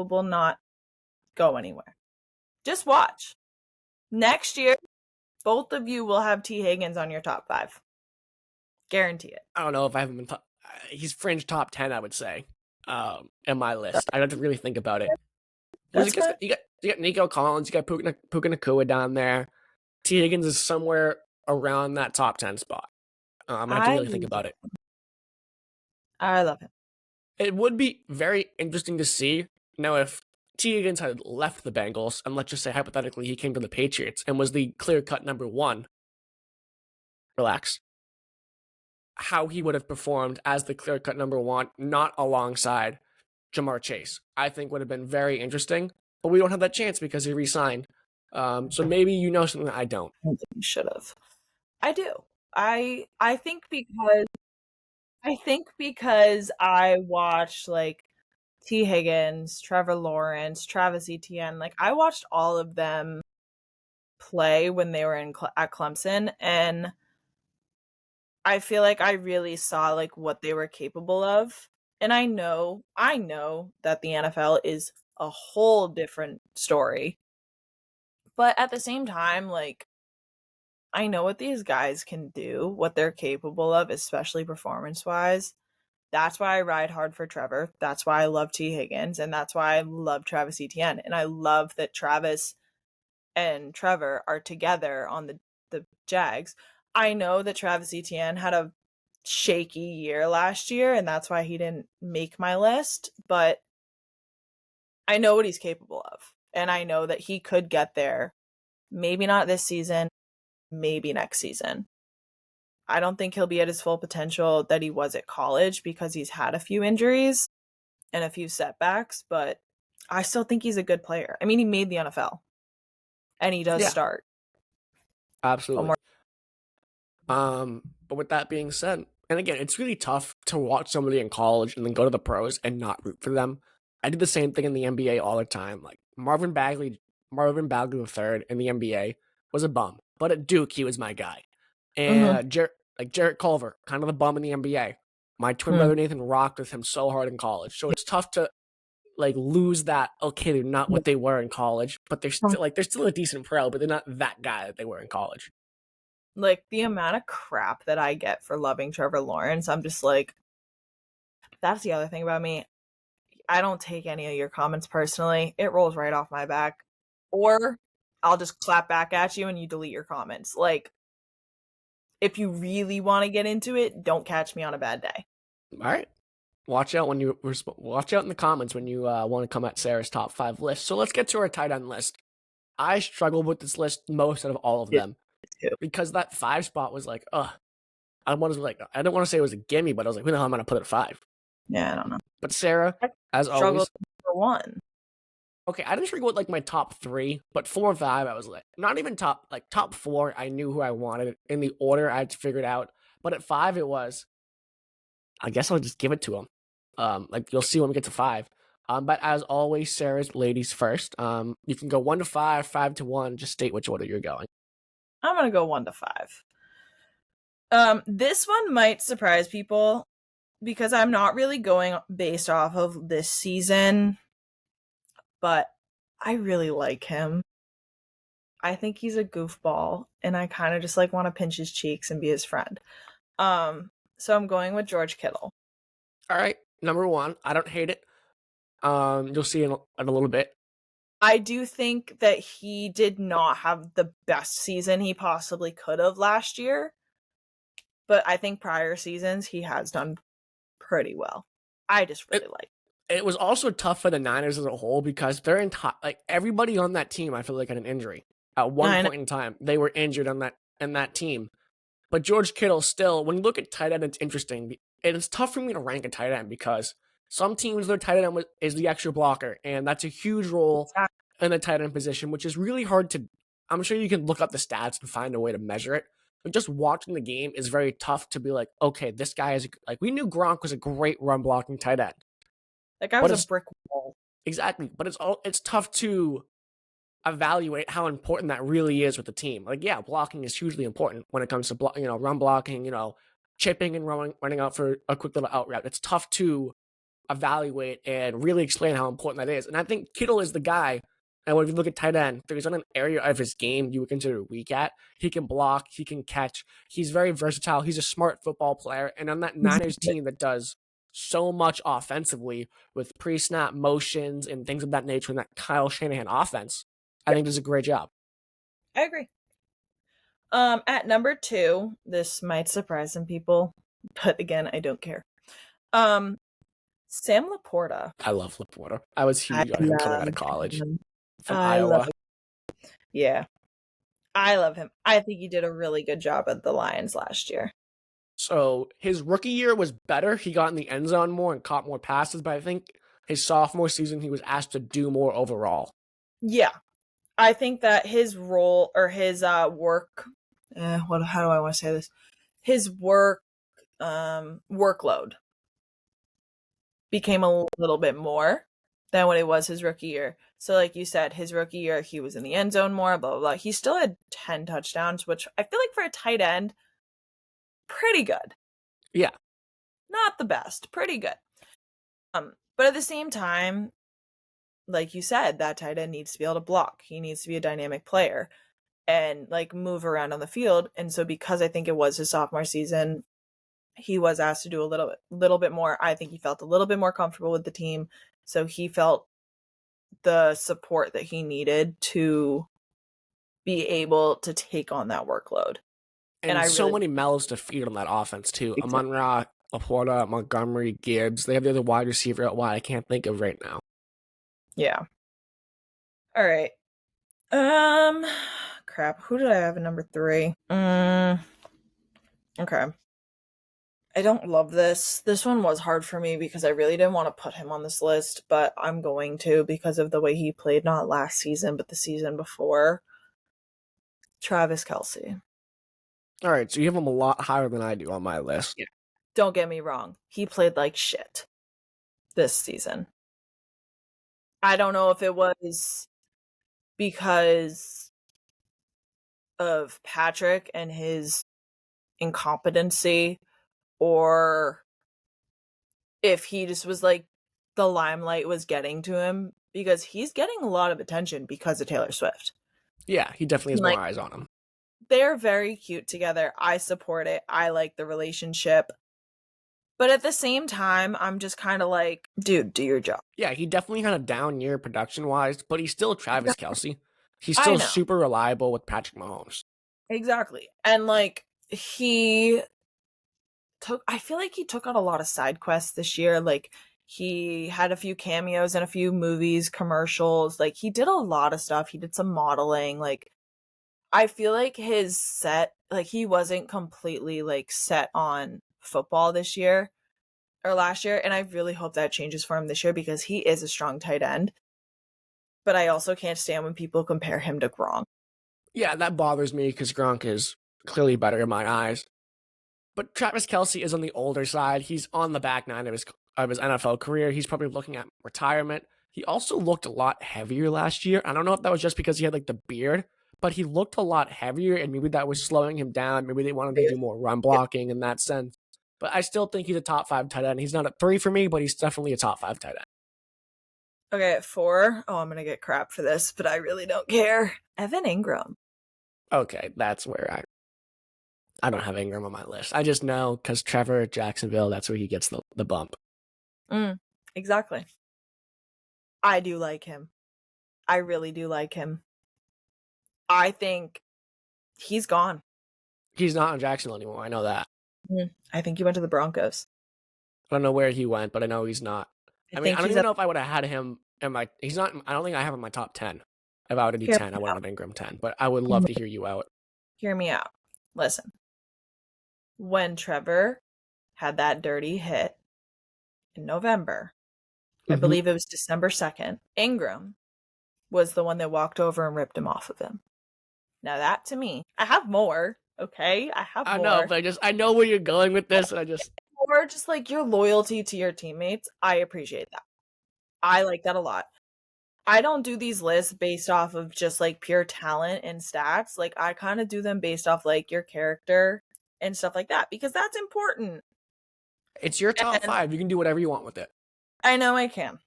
will not go anywhere. Just watch. Next year, both of you will have T. Higgins on your top 5. Guarantee it. I don't know if I haven't been. He's fringe top 10, I would say, in my list. I have to really think about it. That's fine. You got Nico Collins, you got Puka Nacua down there. T. Higgins is somewhere around that top 10 spot. I'm gonna have to really think about it. I love him. It would be very interesting to see now if T. Higgins had left the Bengals, and let's just say hypothetically he came to the Patriots and was the clear-cut number 1. Relax. How he would have performed as the clear-cut number 1, not alongside Jamar Chase. I think would have been very interesting, but we don't have that chance because he re-signed. So maybe you know something that I don't. I don't think you should have. I do. I think because I watched like T. Higgins, Trevor Lawrence, Travis Etienne. Like I watched all of them play when they were at Clemson, and I feel like I really saw like what they were capable of. And I know that the NFL is a whole different story. But at the same time, like I know what these guys can do, what they're capable of, especially performance-wise. That's why I ride hard for Trevor. That's why I love T. Higgins, and that's why I love Travis Etienne. And I love that Travis and Trevor are together on the Jags. I know that Travis Etienne had a shaky year last year, and that's why he didn't make my list, but I know what he's capable of. And I know that he could get there. Maybe not this season, maybe next season. I don't think he'll be at his full potential that he was at college because he's had a few injuries and a few setbacks, but I still think he's a good player. I mean, he made the NFL and he does start. Absolutely. But with that being said, and again, it's really tough to watch somebody in college and then go to the pros and not root for them. I did the same thing in the NBA all the time. Like Marvin Bagley III in the NBA was a bum, but at Duke he was my guy. And Jarrett Culver, kind of the bum in the NBA. My twin brother Nathan rocked with him so hard in college. So it's tough to like lose that. Okay, they're not what they were in college, but they're still a decent pro, but they're not that guy that they were in college. Like the amount of crap that I get for loving Trevor Lawrence, I'm just like, that's the other thing about me. I don't take any of your comments personally. It rolls right off my back. Or I'll just clap back at you and you delete your comments. Like, if you really want to get into it, don't catch me on a bad day. All right. Watch out in the comments when you want to come at Sarah's top 5 list. So let's get to our tight end list. I struggled with this list most out of all of them because that 5 spot was like, I don't want to say it was a gimme, but I was like, who the hell am I going to put at 5? Yeah, I don't know. But Sarah, as always, for 1. Okay, I didn't struggle with like my top 3, but 4 and 5, I was like, not even top 4. I knew who I wanted in the order I had figured out. But at 5, it was, I guess I'll just give it to him. Like you'll see when we get to 5. But as always, Sarah's ladies first. You can go 1 to 5, 5 to 1. Just state which order you're going. I'm gonna go 1 to 5. This one might surprise people because I'm not really going based off of this season, but I really like him. I think he's a goofball, and I kind of just like want to pinch his cheeks and be his friend. So I'm going with George Kittle. All right, number 1. I don't hate it. You'll see in a little bit. I do think that he did not have the best season he possibly could have last year, but I think prior seasons he has done pretty well. I just really like. It was also tough for the Niners as a whole because they're like everybody on that team. I feel like had an injury at one point in time. They were injured on that team. But George Kittle still, when you look at tight end, it's interesting. And it's tough for me to rank a tight end because some teams, their tight end is the extra blocker, and that's a huge role in the tight end position, which is really hard to. I'm sure you can look up the stats and find a way to measure it. But just watching the game is very tough to be like, okay, this guy is like we knew Gronk was a great run blocking tight end. That guy was a brick wall. Exactly, but it's tough to evaluate how important that really is with the team. Like, yeah, blocking is hugely important when it comes to run blocking, chipping and running out for a quick little out route. It's tough to evaluate and really explain how important that is. And I think Kittle is the guy. And when you look at tight end, there's not an area of his game you would consider weak at. He can block, he can catch. He's very versatile. He's a smart football player. And on that Niners team that does so much offensively with pre-snap motions and things of that nature in that Kyle Shanahan offense, I think does a great job. I agree. At number 2, this might surprise some people, but again, I don't care. Sam Laporta. I love Laporta. I was huge on him coming out of college from Iowa. Yeah, I love him. I think he did a really good job at the Lions last year. So his rookie year was better. He got in the end zone more and caught more passes, but I think his sophomore season he was asked to do more overall. Yeah, I think that his role or his work. How do I want to say this? His workload became a little bit more than what it was his rookie year. So like you said, his rookie year, he was in the end zone more, blah, blah, blah. He still had 10 touchdowns, which I feel like for a tight end, pretty good. Yeah. Not the best, pretty good. But at the same time, like you said, that tight end needs to be able to block. He needs to be a dynamic player and like move around on the field. And so because I think it was his sophomore season, he was asked to do a little bit more. I think he felt a little bit more comfortable with the team. So he felt the support that he needed to be able to take on that workload. And so many mouths to feed on that offense too. Exactly. Amon-Ra, Laporta, Montgomery, Gibbs. They have the other wide receiver at wide I can't think of right now. Yeah. All right. Crap. Who did I have at number 3? Okay. I don't love this. This one was hard for me because I really didn't want to put him on this list, but I'm going to because of the way he played, not last season, but the season before. Travis Kelce. All right, so you have him a lot higher than I do on my list. Yeah. Don't get me wrong. He played like shit this season. I don't know if it was because of Patrick and his incompetency or if he just was like the limelight was getting to him because he's getting a lot of attention because of Taylor Swift. Yeah, he definitely has more eyes on him. They're very cute together. I support it. I like the relationship. But at the same time, I'm just kind of like, dude, do your job. Yeah, he definitely had a down year production-wise, but he's still Travis Kelce. He's still super reliable with Patrick Mahomes. Exactly. And like I feel like he took on a lot of side quests this year. Like he had a few cameos in a few movies, commercials. Like he did a lot of stuff. He did some modeling. Like I feel like his he wasn't completely like set on football this year or last year. And I really hope that changes for him this year because he is a strong tight end. But I also can't stand when people compare him to Gronk. Yeah, that bothers me because Gronk is clearly better in my eyes. But Travis Kelce is on the older side. He's on the back nine of his NFL career. He's probably looking at retirement. He also looked a lot heavier last year. I don't know if that was just because he had like the beard, but he looked a lot heavier, and maybe that was slowing him down. Maybe they wanted to do more run blocking in that sense. But I still think he's a top 5 tight end. He's not a 3 for me, but he's definitely a top 5 tight end. Okay, at 4. Oh, I'm gonna get crap for this, but I really don't care. Evan Ingram. Okay, that's where I don't have Ingram on my list. I just know because Trevor Jacksonville, that's where he gets the bump. Exactly. I do like him. I really do like him. I think he's gone. He's not in Jacksonville anymore. I know that. I think he went to the Broncos. I don't know where he went, but I know he's not. I mean, I don't even know if I would have had him in my. He's not. I don't think I have him in my top 10. If I were to do 10, I would have Ingram 10. But I would love to hear you out. Hear me out. Listen. When Trevor had that dirty hit in November, I believe it was December 2nd, Ingram was the one that walked over and ripped him off of him. Now that to me, I have more. Okay, I have more. I know, but I know where you're going with this, and or just like your loyalty to your teammates. I appreciate that. I like that a lot. I don't do these lists based off of just like pure talent and stats. Like I kind of do them based off like your character and stuff like that because that's important. It's your top 5. You can do whatever you want with it. I know I can.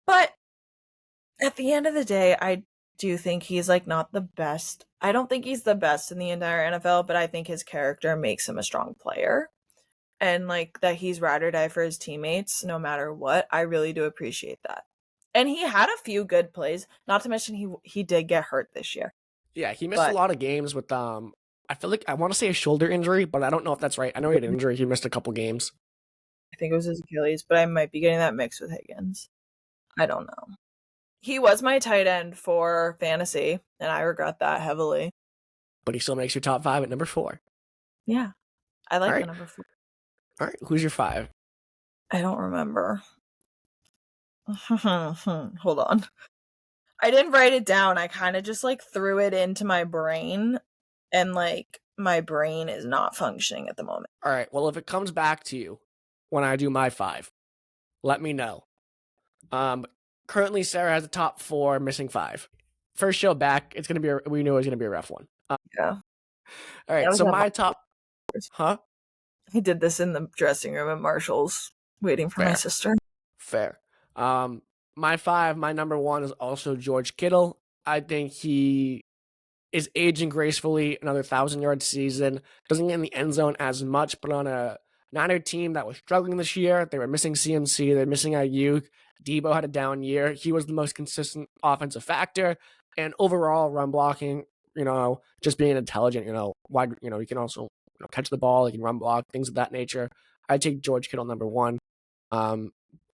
But at the end of the day, I do think he's like not the best. I don't think he's the best in the entire NFL, but I think his character makes him a strong player. And like that he's ride or die for his teammates no matter what. I really do appreciate that. And he had a few good plays, not to mention he did get hurt this year. Yeah, he missed a lot of games with I feel like I want to say a shoulder injury, but I don't know if that's right. I know he had an injury. He missed a couple games. I think it was his Achilles, but I might be getting that mixed with Higgins. I don't know. He was my tight end for fantasy, and I regret that heavily. But he still makes your top 5 at number 4. Yeah. I like the number 4. All right, who's your 5? I don't remember. Hold on. I didn't write it down. I kind of just like threw it into my brain, and like my brain is not functioning at the moment. All right, well, if it comes back to you when I do my 5, let me know. Currently, Sara has the top 4, missing 5. First show back, it's gonna be. We knew it was gonna be a rough one. Yeah. All right, so my top. Huh? He did this in the dressing room at Marshall's, waiting for my sister. Fair. My 5, my number 1 is also George Kittle. I think he is aging gracefully. Another 1,000-yard season. Doesn't get in the end zone as much, but on a Niner team that was struggling this year, they were missing CMC, they're missing Ayuk. Debo had a down year. He was the most consistent offensive factor, and overall run blocking. Just being intelligent. Wide. He can also catch the ball. He can run block, things of that nature. I take George Kittle number 1, and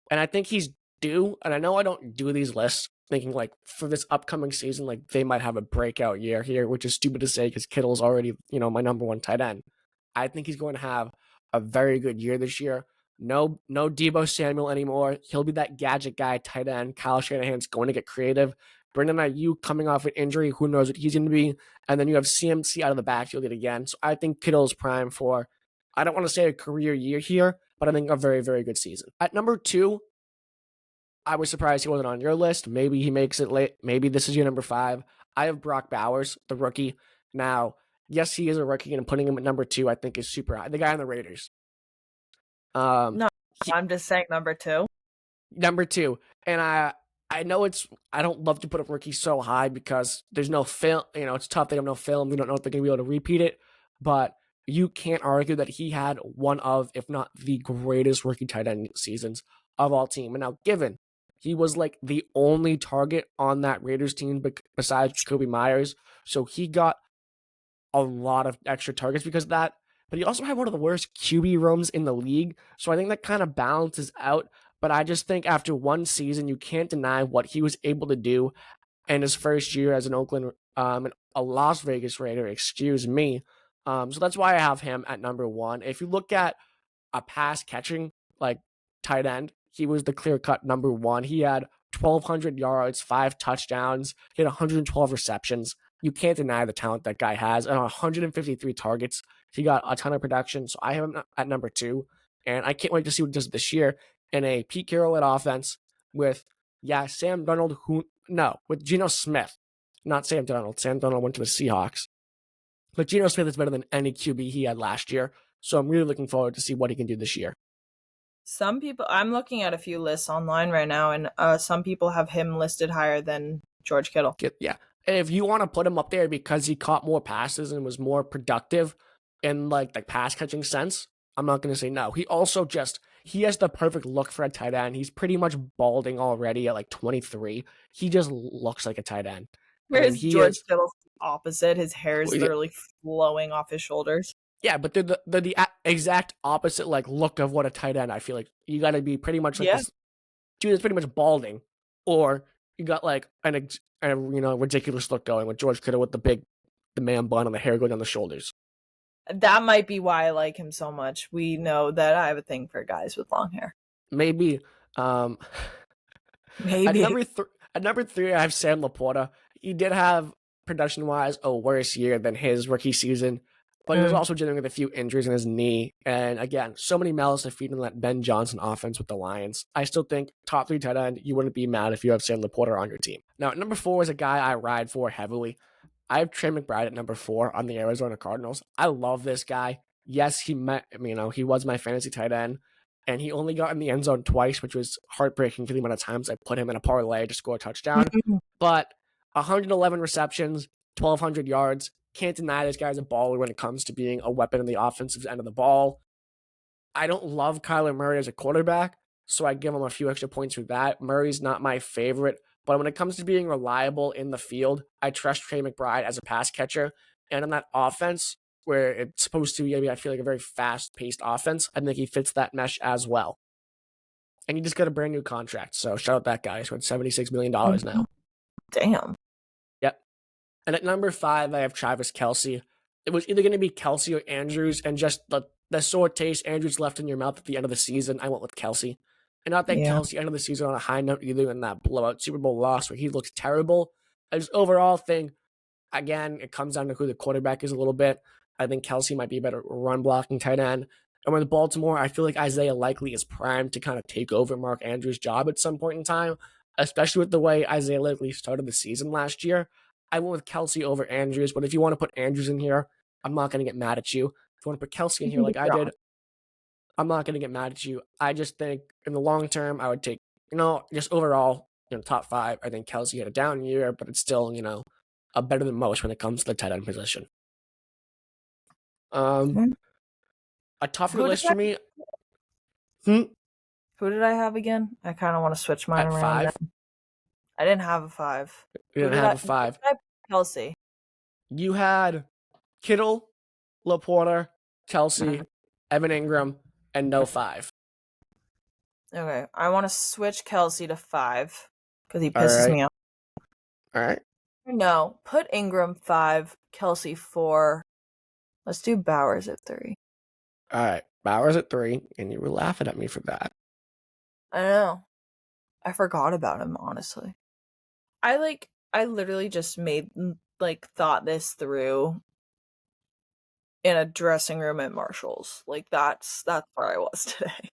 I think he's due. And I know I don't do these lists thinking like for this upcoming season, like they might have a breakout year here, which is stupid to say because Kittle's already my number 1 tight end. I think he's going to have a very good year this year. No Debo Samuel anymore. He'll be that gadget guy, tight end. Kyle Shanahan's going to get creative. Brandon Ayuk coming off an injury, who knows what he's going to be. And then you have CMC out of the backfield yet again. So I think Kittle's prime for, I don't want to say a career year here, but I think a very, very good season. At number 2, I was surprised he wasn't on your list. Maybe he makes it late. Maybe this is your number 5. I have Brock Bowers, the rookie. Now, yes, he is a rookie, and putting him at number 2, I think, is super high. The guy on the Raiders. No, I'm just saying number 2. Number 2, and I know I don't love to put a rookie so high because there's no film. It's tough. They have no film. We don't know if they're going to be able to repeat it. But you can't argue that he had one of, if not the greatest rookie tight end seasons of all team. And now, given he was like the only target on that Raiders team besides Jacoby Myers, so he got a lot of extra targets because of that. But he also had one of the worst QB rooms in the league. So I think that kind of balances out. But I just think after one season, you can't deny what he was able to do in his first year as an a Las Vegas Raider, excuse me. So that's why I have him at number 1. If you look at a pass catching, like tight end, he was the clear-cut number 1. He had 1,200 yards, 5 touchdowns. He had 112 receptions. you can't deny the talent that guy has. And on 153 targets, he got a ton of production. So I have him at number 2. And I can't wait to see what he does this year in a Pete Carroll-led offense with, Sam Darnold, with Geno Smith. Not Sam Darnold. Sam Darnold went to the Seahawks. But Geno Smith is better than any QB he had last year. So I'm really looking forward to see what he can do this year. Some people, I'm looking at a few lists online right now, and some people have him listed higher than George Kittle. Yeah. And if you want to put him up there because he caught more passes and was more productive in like the pass catching sense, I'm not going to say no. He also he has the perfect look for a tight end. He's pretty much balding already at like 23. He just looks like a tight end. Whereas George Kittle's opposite. His hair is literally flowing off his shoulders. Yeah, but they're the exact opposite like look of what a tight end. I feel like you got to be pretty much like this dude is pretty much balding, or you got like a ridiculous look going with George Kittle with the man bun and the hair going down the shoulders. That might be why I like him so much. We know that I have a thing for guys with long hair. Maybe. Maybe. At number 3, I have Sam Laporta. He did have production-wise a worse year than his rookie season, but he was also dealing with a few injuries in his knee. And again, so many mouths to feed in that Ben Johnson offense with the Lions. I still think top 3 tight end, you wouldn't be mad if you have Sam Laporta on your team. Now, at number 4 is a guy I ride for heavily. I have Trey McBride at number 4 on the Arizona Cardinals. I love this guy. Yes, he was my fantasy tight end, and he only got in the end zone twice, which was heartbreaking for the amount of times I put him in a parlay to score a touchdown. But 111 receptions, 1,200 yards. Can't deny this guy's a baller when it comes to being a weapon in the offensive end of the ball. I don't love Kyler Murray as a quarterback, so I give him a few extra points for that. Murray's not my favorite, but when it comes to being reliable in the field, I trust Trey McBride as a pass catcher. And in that offense, where it's supposed to be, I feel like a very fast-paced offense, I think he fits that mesh as well. And he just got a brand new contract, so shout out that guy. He's worth $76 million now. Damn. Yep. And at number 5, I have Travis Kelce. It was either going to be Kelce or Andrews, and just the sore taste Andrews left in your mouth at the end of the season, I went with Kelce. And not that Kelce ended the season on a high note either in that blowout Super Bowl loss where he looks terrible. I just overall think, again, it comes down to who the quarterback is a little bit. I think Kelce might be a better run blocking tight end. And with Baltimore, I feel like Isaiah Likely is primed to kind of take over Mark Andrews' job at some point in time, especially with the way Isaiah Likely started the season last year. I went with Kelce over Andrews, but if you want to put Andrews in here, I'm not going to get mad at you. If you want to put Kelce in here like I did, I'm not going to get mad at you. I just think in the long term, I would take, just overall, top 5. I think Kelce had a down year, but it's still, a better than most when it comes to the tight end position. A tougher list for me. Who did I have again? I kind of want to switch mine at around. 5. I didn't have a 5. You didn't have a 5. Kelce. You had Kittle, Laporta, Kelce, Evan Ingram, and no 5. Okay, I want to switch Kelce to 5 because he pisses me off. All right. No, put Ingram 5, Kelce 4. Let's do Bowers at 3. All right, Bowers at 3, and you were laughing at me for that. I know. I forgot about him, honestly. I literally just thought this through in a dressing room at Marshall's. That's where I was today.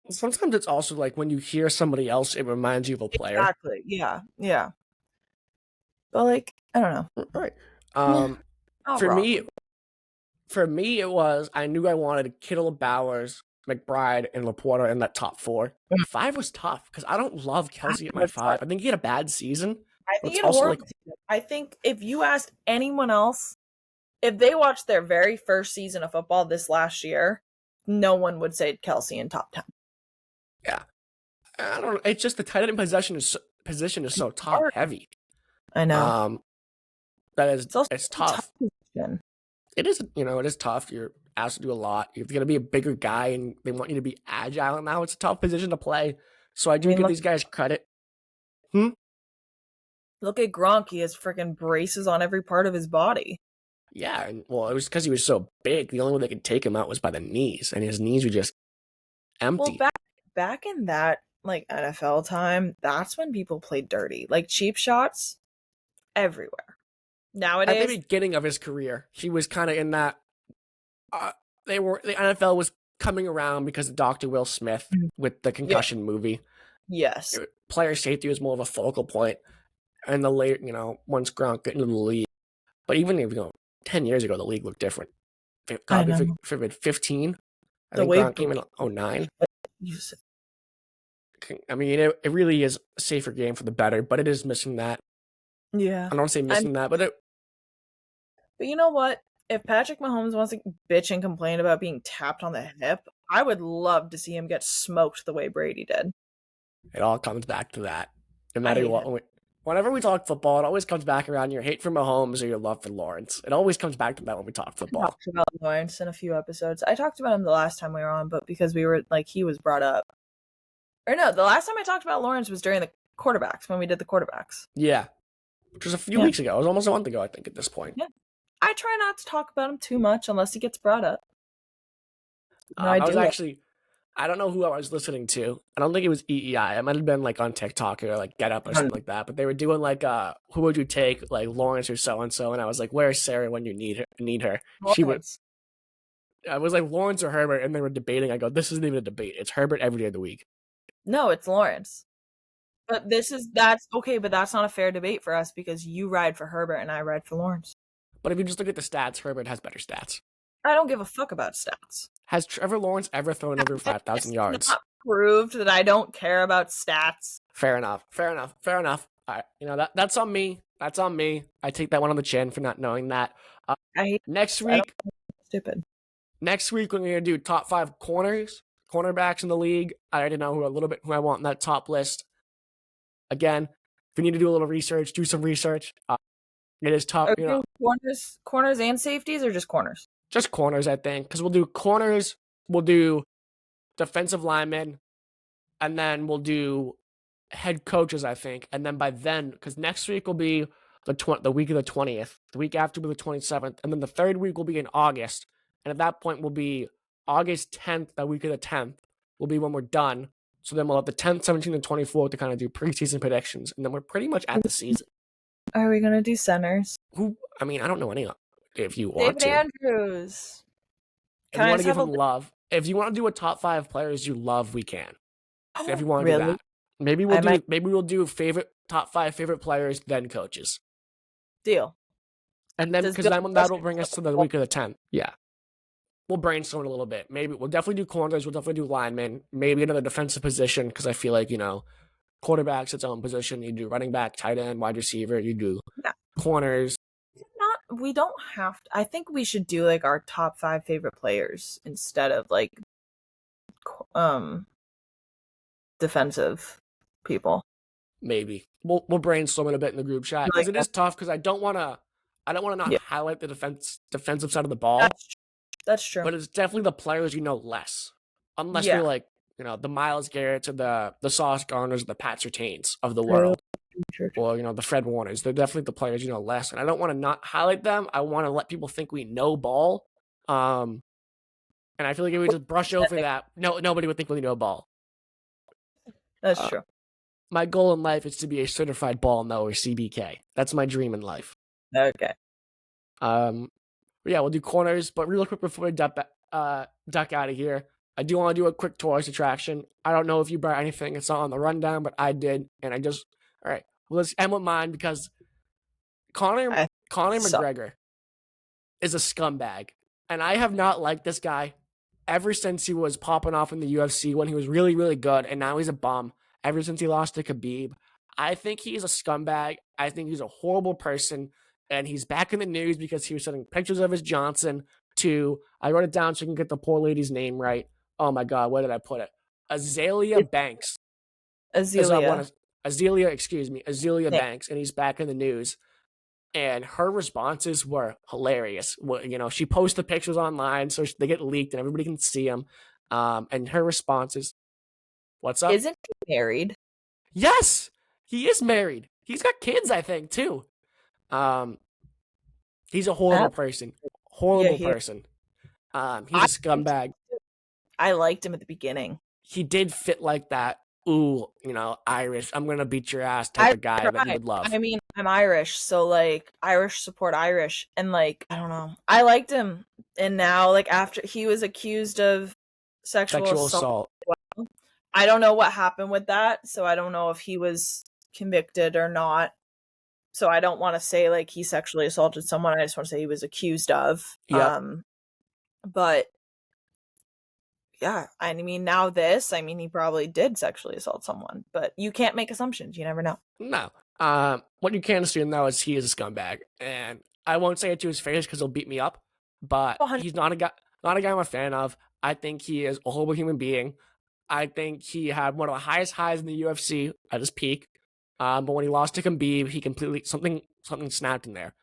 Sometimes it's also like when you hear somebody else, it reminds you of a player. Exactly. Yeah. But I don't know. Right. For me, it was I knew I wanted Kittle, Bowers, McBride, and Laporta in that top 4. 5 was tough because I don't love Kelce at my 5. I think he had a bad season. I think I think if you asked anyone else, if they watched their very first season of football this last year, no one would say Kelce in top 10. Yeah. I don't know. It's just the tight end position is so top heavy. I know. It's tough. It is, it is tough. You're asked to do a lot. You're going to be a bigger guy, and they want you to be agile. And now it's a tough position to play. So I do give these guys credit. Look at Gronk. He has freaking braces on every part of his body. Yeah, and it was because he was so big. The only way they could take him out was by the knees, and his knees were just empty. Well, back in that NFL time, that's when people played dirty. Cheap shots everywhere. at the Nowadays, beginning of his career, he was kind of in that. The NFL was coming around because of Dr. Will Smith Mhm. with the Yeah. concussion movie. Yes. Player safety was more of a focal point, and the late, once Gronk got into the league. But even if 10 years ago, the league looked different. I God, if know. it been 15, I The think way Gronk came Brady in 09. used it. I mean, it really is a safer game for the better, but it is missing that. Yeah. I don't want to say And missing that, but but you know what? If Patrick Mahomes wants to bitch and complain about being tapped on the hip, I would love to see him get smoked the way Brady did. it all comes back to that. No I matter hate what, it. whenever we talk football, it always comes back around your hate for Mahomes or your love for Lawrence. It always comes back to that when we talk I football. talked about Lawrence in a few episodes. I talked about him the last time we were on, but because we were like he was brought up. Or no, the last time I talked about Lawrence was during the quarterbacks when we did the quarterbacks. Yeah, which was a few Yeah. weeks ago. It was almost a month ago, I think, at this point. Yeah. I try not to talk about him too much unless he gets brought up. No, I I was do. actually, I don't know who I was listening to. I don't think it was EEI. It might have been like on TikTok or like Get Up or something like that. But they were doing like, who would you take, like Lawrence or so and so? And I was like, where's Sarah when you need her? Need her? She would. Lawrence. I was like Lawrence or Herbert, and they were debating. I go, this isn't even a debate. It's Herbert every day of the week. No, it's Lawrence. But that's okay, but that's not a fair debate for us because you ride for Herbert and I ride for Lawrence. But if you just look at the stats, Herbert has better stats. I don't give a fuck about stats. Has Trevor Lawrence ever thrown over 5,000 yards? Not proved that I don't care about stats. Fair enough. Fair enough. Fair enough. All right. That's on me. That's on me. I take that one on the chin for not knowing that. I hate Next I don't week, stupid. we're gonna do top 5 cornerbacks in the league. I already know who I want in that top list. Again, if you need to do a little research, do some research. It is tough, Are we doing corners and safeties or just corners? just corners, I think, because we'll do corners, we'll do defensive linemen, and then we'll do head coaches, I think. And then by then, because next week will be the week of the 20th, the week after will be the 27th, and then the third week will be in August. And at that point will be August 10th, that week of the 10th, will be when we're done. So then we'll have the 10th, 17th, and 24th to kind of do preseason predictions. And then we're pretty much at the season. Are we gonna do centers? I don't know any if you want David to. Andrews. If you want to give him love, if you want to do a top 5 players you love, we can. If you want to do that. Maybe we'll do top 5 favorite players, then coaches. Deal. And then because that'll bring us to the week of the 10th. Yeah. We'll brainstorm a little bit. Maybe we'll definitely do corners. We'll definitely do linemen. Maybe another defensive position because I feel like, quarterback's its own position. You do running back, tight end, wide receiver. You do corners. We don't have to. I think we should do like our top 5 favorite players instead of like defensive people. Maybe we'll brainstorm it a bit in the group chat because it is tough because I don't want to not highlight the defensive side of the ball. That's true. But it's definitely the players you know less, unless you're like the Myles Garretts or the Sauce Garners, or the Pat Surtains of the world, or the Fred Warners. They're definitely the players you know less, and I don't want to not highlight them. I want to let people think we know ball. And I feel like if we just brush over that, nobody would think we know ball. That's true. My goal in life is to be a certified ball knower, CBK. That's my dream in life. Okay. Yeah, we'll do corners, but real quick before we duck out of here, I do want to do a quick tourist attraction. I don't know if you brought anything. It's not on the rundown, but I did, and all right. Well, let's end with mine because Conor McGregor is a scumbag, and I have not liked this guy ever since he was popping off in the UFC when he was really, really good, and now he's a bum. Ever since he lost to Khabib, I think he's a scumbag. I think he's a horrible person. And he's back in the news because he was sending pictures of his Johnson to, I wrote it down so I can get the poor lady's name right. Oh my God, where did I put it? Azealia Banks. Azealia Banks. And he's back in the news. And her responses were hilarious. She posts the pictures online so they get leaked and everybody can see them. And her responses, what's up? Isn't he married? Yes, he is married. He's got kids, I think, too. He's a horrible person. He's a scumbag. I liked him at the beginning. He did fit like that ooh, Irish, I'm gonna beat your ass type I of guy that you tried. would love. I mean, I'm Irish, so like Irish support Irish, and like I don't know, I liked him, and now like after he was accused of sexual Sexual assault, assault. I don't know what happened with that, so I don't know if he was convicted or not. So I don't want to say like he sexually assaulted someone. I just want to say he was accused of. Yep. But yeah, I mean now this, I mean he probably did sexually assault someone, but you can't make assumptions. You never know. No. What you can assume though is he is a scumbag, and I won't say it to his face because he'll beat me up. But he's not a guy I'm a fan of. I think he is a horrible human being. I think he had one of the highest highs in the UFC at his peak. But when he lost to Khabib, he completely something snapped in there.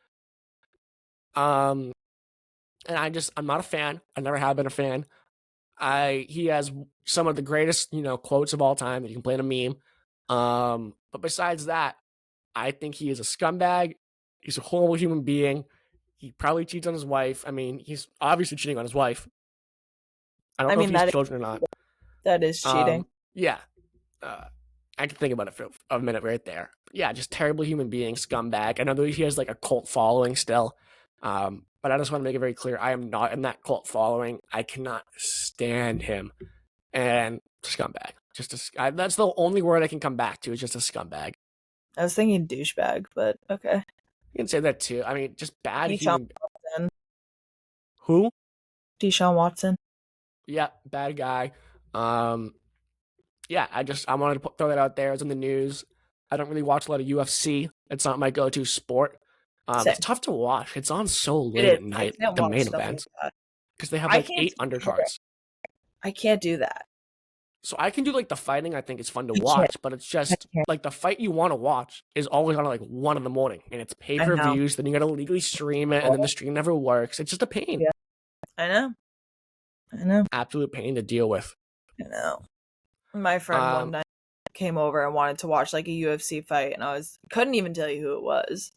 And I'm not a fan. I never have been a fan. He has some of the greatest quotes of all time that you can play in a meme. But besides that, I think he is a scumbag. He's a horrible human being. He probably cheats on his wife. I mean, he's obviously cheating on his wife. I don't I know if mean he has children or not. that is cheating. Yeah. Uh, I can think about it for a minute right there. Yeah, just terrible human being, scumbag. I know that he has like a cult following still. But I just want to make it very clear I am not in that cult following. I cannot stand him. And scumbag. That's the only word I can come back to is just a scumbag. I was thinking douchebag, but okay. You can say that too. I mean, just bad Deshaun human. Watson. Who? Deshaun Watson. Yeah, bad guy. Um, yeah, I wanted to throw that out there. It's in the news. I don't really watch a lot of UFC. It's not my go-to sport. Same. It's tough to watch. It's on so It late is. at I night, can't the watch main stuff like events, that. because they have I like can't 8 do that. undercards. I can't do that. So I can do like the fighting. I think it's fun to I can't. watch, but it's I just can't. like the fight you want to watch is always on at like 1 in the morning, and it's pay I per know. views. Then you gotta legally stream it, and then the stream never works. It's just a pain. Yeah. I know. I know. Absolute pain to deal with. I know. My friend one night came over and wanted to watch like a UFC fight, and I couldn't even tell you who it was.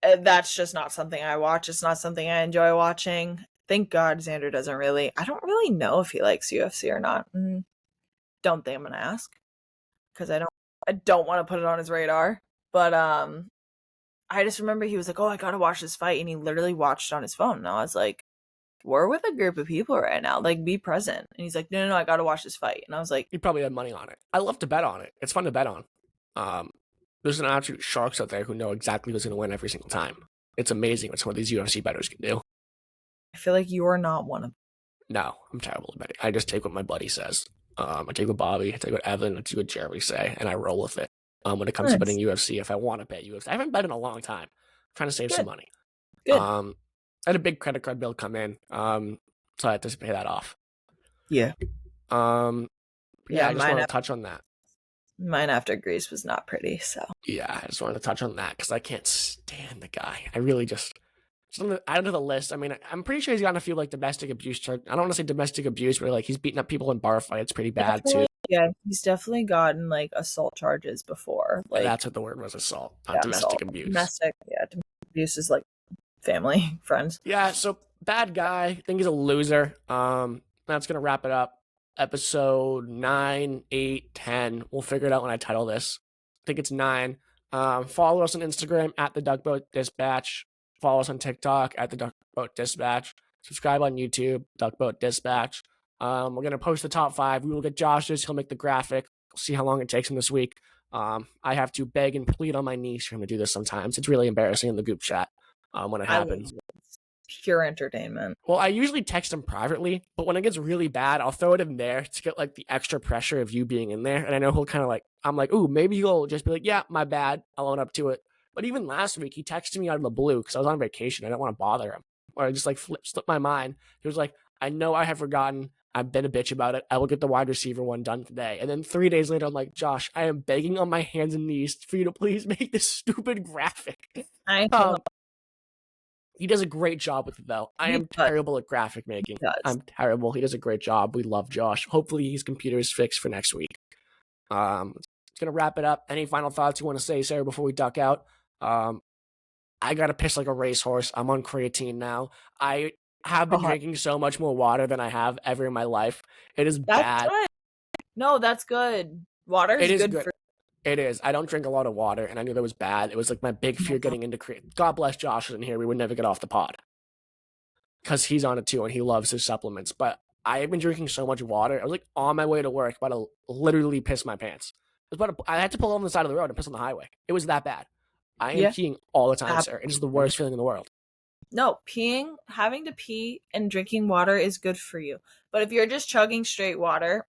That's just not something I watch. It's not something I enjoy watching. Thank God Xander doesn't really. I don't really know if he likes UFC or not. Don't think I'm gonna ask because I don't want to put it on his radar. But I just remember he was like, "Oh, I gotta watch this fight," and he literally watched on his phone. And I was like, "We're with a group of people right now. Like, be present." And he's like, "No, I gotta watch this fight." And I was like, He probably had money on it. I love to bet on it. It's fun to bet on. There's an absolute sharks out there who know exactly who's going to win every single time. It's amazing what some of these UFC bettors can do. I feel like you're not one of them. No, I'm terrible at betting. I just take what my buddy says. I take what Bobby, I take what Evan, I take what Jeremy say, and I roll with it. When it comes to betting UFC, if I want to bet UFC, I haven't bet in a long time. I'm trying to save some money. Good. I had a big credit card bill come in, so I had to pay that off. Yeah. I just want to touch on that. Mine after Greece was not pretty, so. Yeah, I just wanted to touch on that because I can't stand the guy. I really just something to add to the list. I mean, I'm pretty sure he's gotten a few like domestic abuse charges. I don't want to say domestic abuse, but like he's beating up people in bar fights pretty bad too. Yeah, he's definitely gotten like assault charges before. Like that's what the word was, assault, not domestic abuse. Domestic abuse is like family, friends. Yeah, so bad guy. I think he's a loser. That's gonna wrap it up. Episode 9, 8, 10. We'll figure it out when I title this. I think it's 9. Follow us on Instagram at the Duckboat Dispatch. Follow us on TikTok at the Duckboat Dispatch. Subscribe on YouTube, Duckboat Dispatch. We're gonna post the top 5. We will get Josh's. He'll make the graphic. We'll see how long it takes him this week. I have to beg and plead on my knees for him to do this sometimes. It's really embarrassing in the group chat when it happens. Pure entertainment. Well, I usually text him privately, but when it gets really bad, I'll throw it in there to get like the extra pressure of you being in there. And I know he'll kind of like, I'm like, ooh, maybe he'll just be like, yeah, my bad. I'll own up to it. But even last week, he texted me out of the blue because I was on vacation. I didn't want to bother him. Or I just like slipped my mind. He was like, I know I have forgotten. I've been a bitch about it. I will get the wide receiver one done today. And then 3 days later, I'm like, Josh, I am begging on my hands and knees for you to please make this stupid graphic. He does a great job with it, though. I am terrible at graphic making. I'm terrible. He does a great job. We love Josh. Hopefully his computer is fixed for next week. It's going to wrap it up. Any final thoughts you want to say, Sarah, before we duck out? I got to piss like a racehorse. I'm on creatine now. I have been drinking so much more water than I have ever in my life. It is bad. No, that's good. Water It is is good good. for It is. I don't drink a lot of water, and I knew that was bad. It was like my big fear getting into create. God bless Josh in here. We would never get off the pod because he's on it too, and he loves his supplements. But I have been drinking so much water. I was like on my way to work, about to literally piss my pants. I had to pull over the side of the road and piss on the highway. It was that bad. I am yeah. peeing all the time, sir. It is the worst feeling in the world. No, having to pee and drinking water is good for you. But if you're just chugging straight water,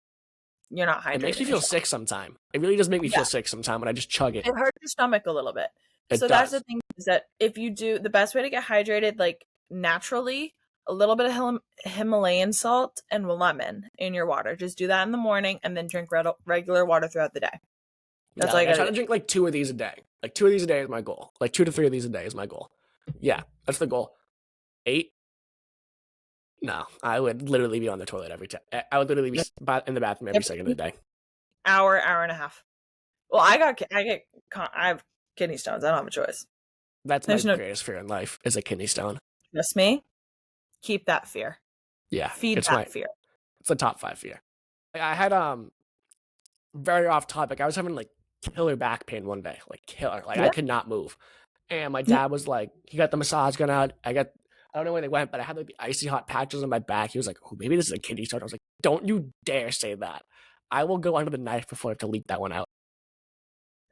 you're not It makes me hydrating feel yourself. sick sometimes. It really does make me Yeah, feel sick sometimes when I just chug it. it hurts your stomach a little bit. It So that's the does. thing, is that if you do, the best way to get hydrated, like naturally, a little bit of Himalayan salt and lemon in your water. Just do that in the morning and then drink regular water throughout the day. That's Yeah, all you like I gotta try do. to drink like 2 of these a day. Like 2 of these a day is my goal. Like 2 to 3 of these a day is my goal. Yeah, that's the goal. 8? No, I would literally be on the toilet every time. I would literally be in the bathroom every second of the day. Hour and a half. Well, I have kidney stones. I don't have a choice. That's my There's no, greatest fear in life is a kidney stone. trust me, keep that fear. Yeah, Feed that fear. it's a top 5 fear. Like, I had very off topic. I was having like killer back pain one day, like killer. Like I Yeah. could not move. And my Yeah. dad was like, he got the massage gun out. I don't know where they went, but I had like the icy hot patches on my back. He was like, oh, maybe this is a kidney stone. I was like, don't you dare say that. I will go under the knife before I have to leak that one out.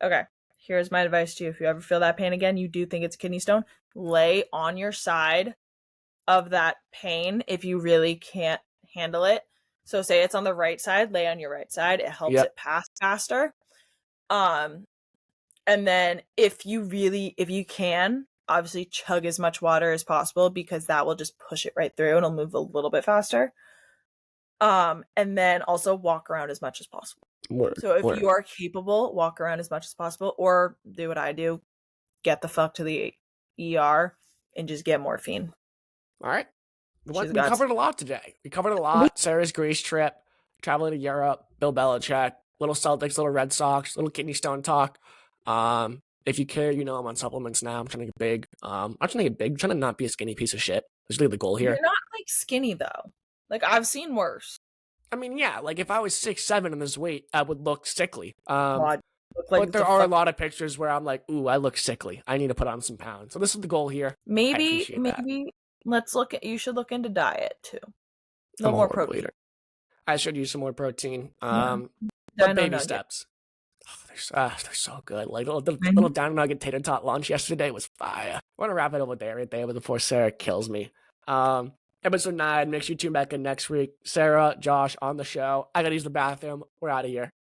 Okay. Here's my advice to you. If you ever feel that pain again, you do think it's kidney stone, lay on your side of that pain if you really can't handle it. So say it's on the right side, lay on your right side. It helps Yep. it pass faster. And then if you can, obviously chug as much water as possible because that will just push it right through and it'll move a little bit faster. And then also walk around as much as possible. So if you are capable, walk around as much as possible, or do what I do, get the fuck to the ER and just get morphine. All right. We She's got covered a lot today. We covered a lot. Sarah's Greece trip, traveling to Europe, Bill Belichick, little Celtics, little Red Sox, little kidney stone talk. If you care, you know I'm on supplements now. I'm trying to get big. I'm not trying to get big. I'm trying to not be a skinny piece of shit. That's really the goal here. You're not like skinny though. Like I've seen worse. I mean, yeah, like if I was 6'7" in this weight, I would look sickly. God, look like But there are a lot of pictures where I'm like, ooh, I look sickly. I need to put on some pounds. So this is the goal here. Maybe you should look into diet too. No more protein. Eater. I should use some more protein. Yeah. But baby steps. Oh, they're so good. Like little down nugget tater tot lunch yesterday was fire. I want to wrap it up with there right there before Sarah kills me. Episode 9. Make sure you tune back in next week. Sarah, Josh on the show. I gotta use the bathroom. We're out of here.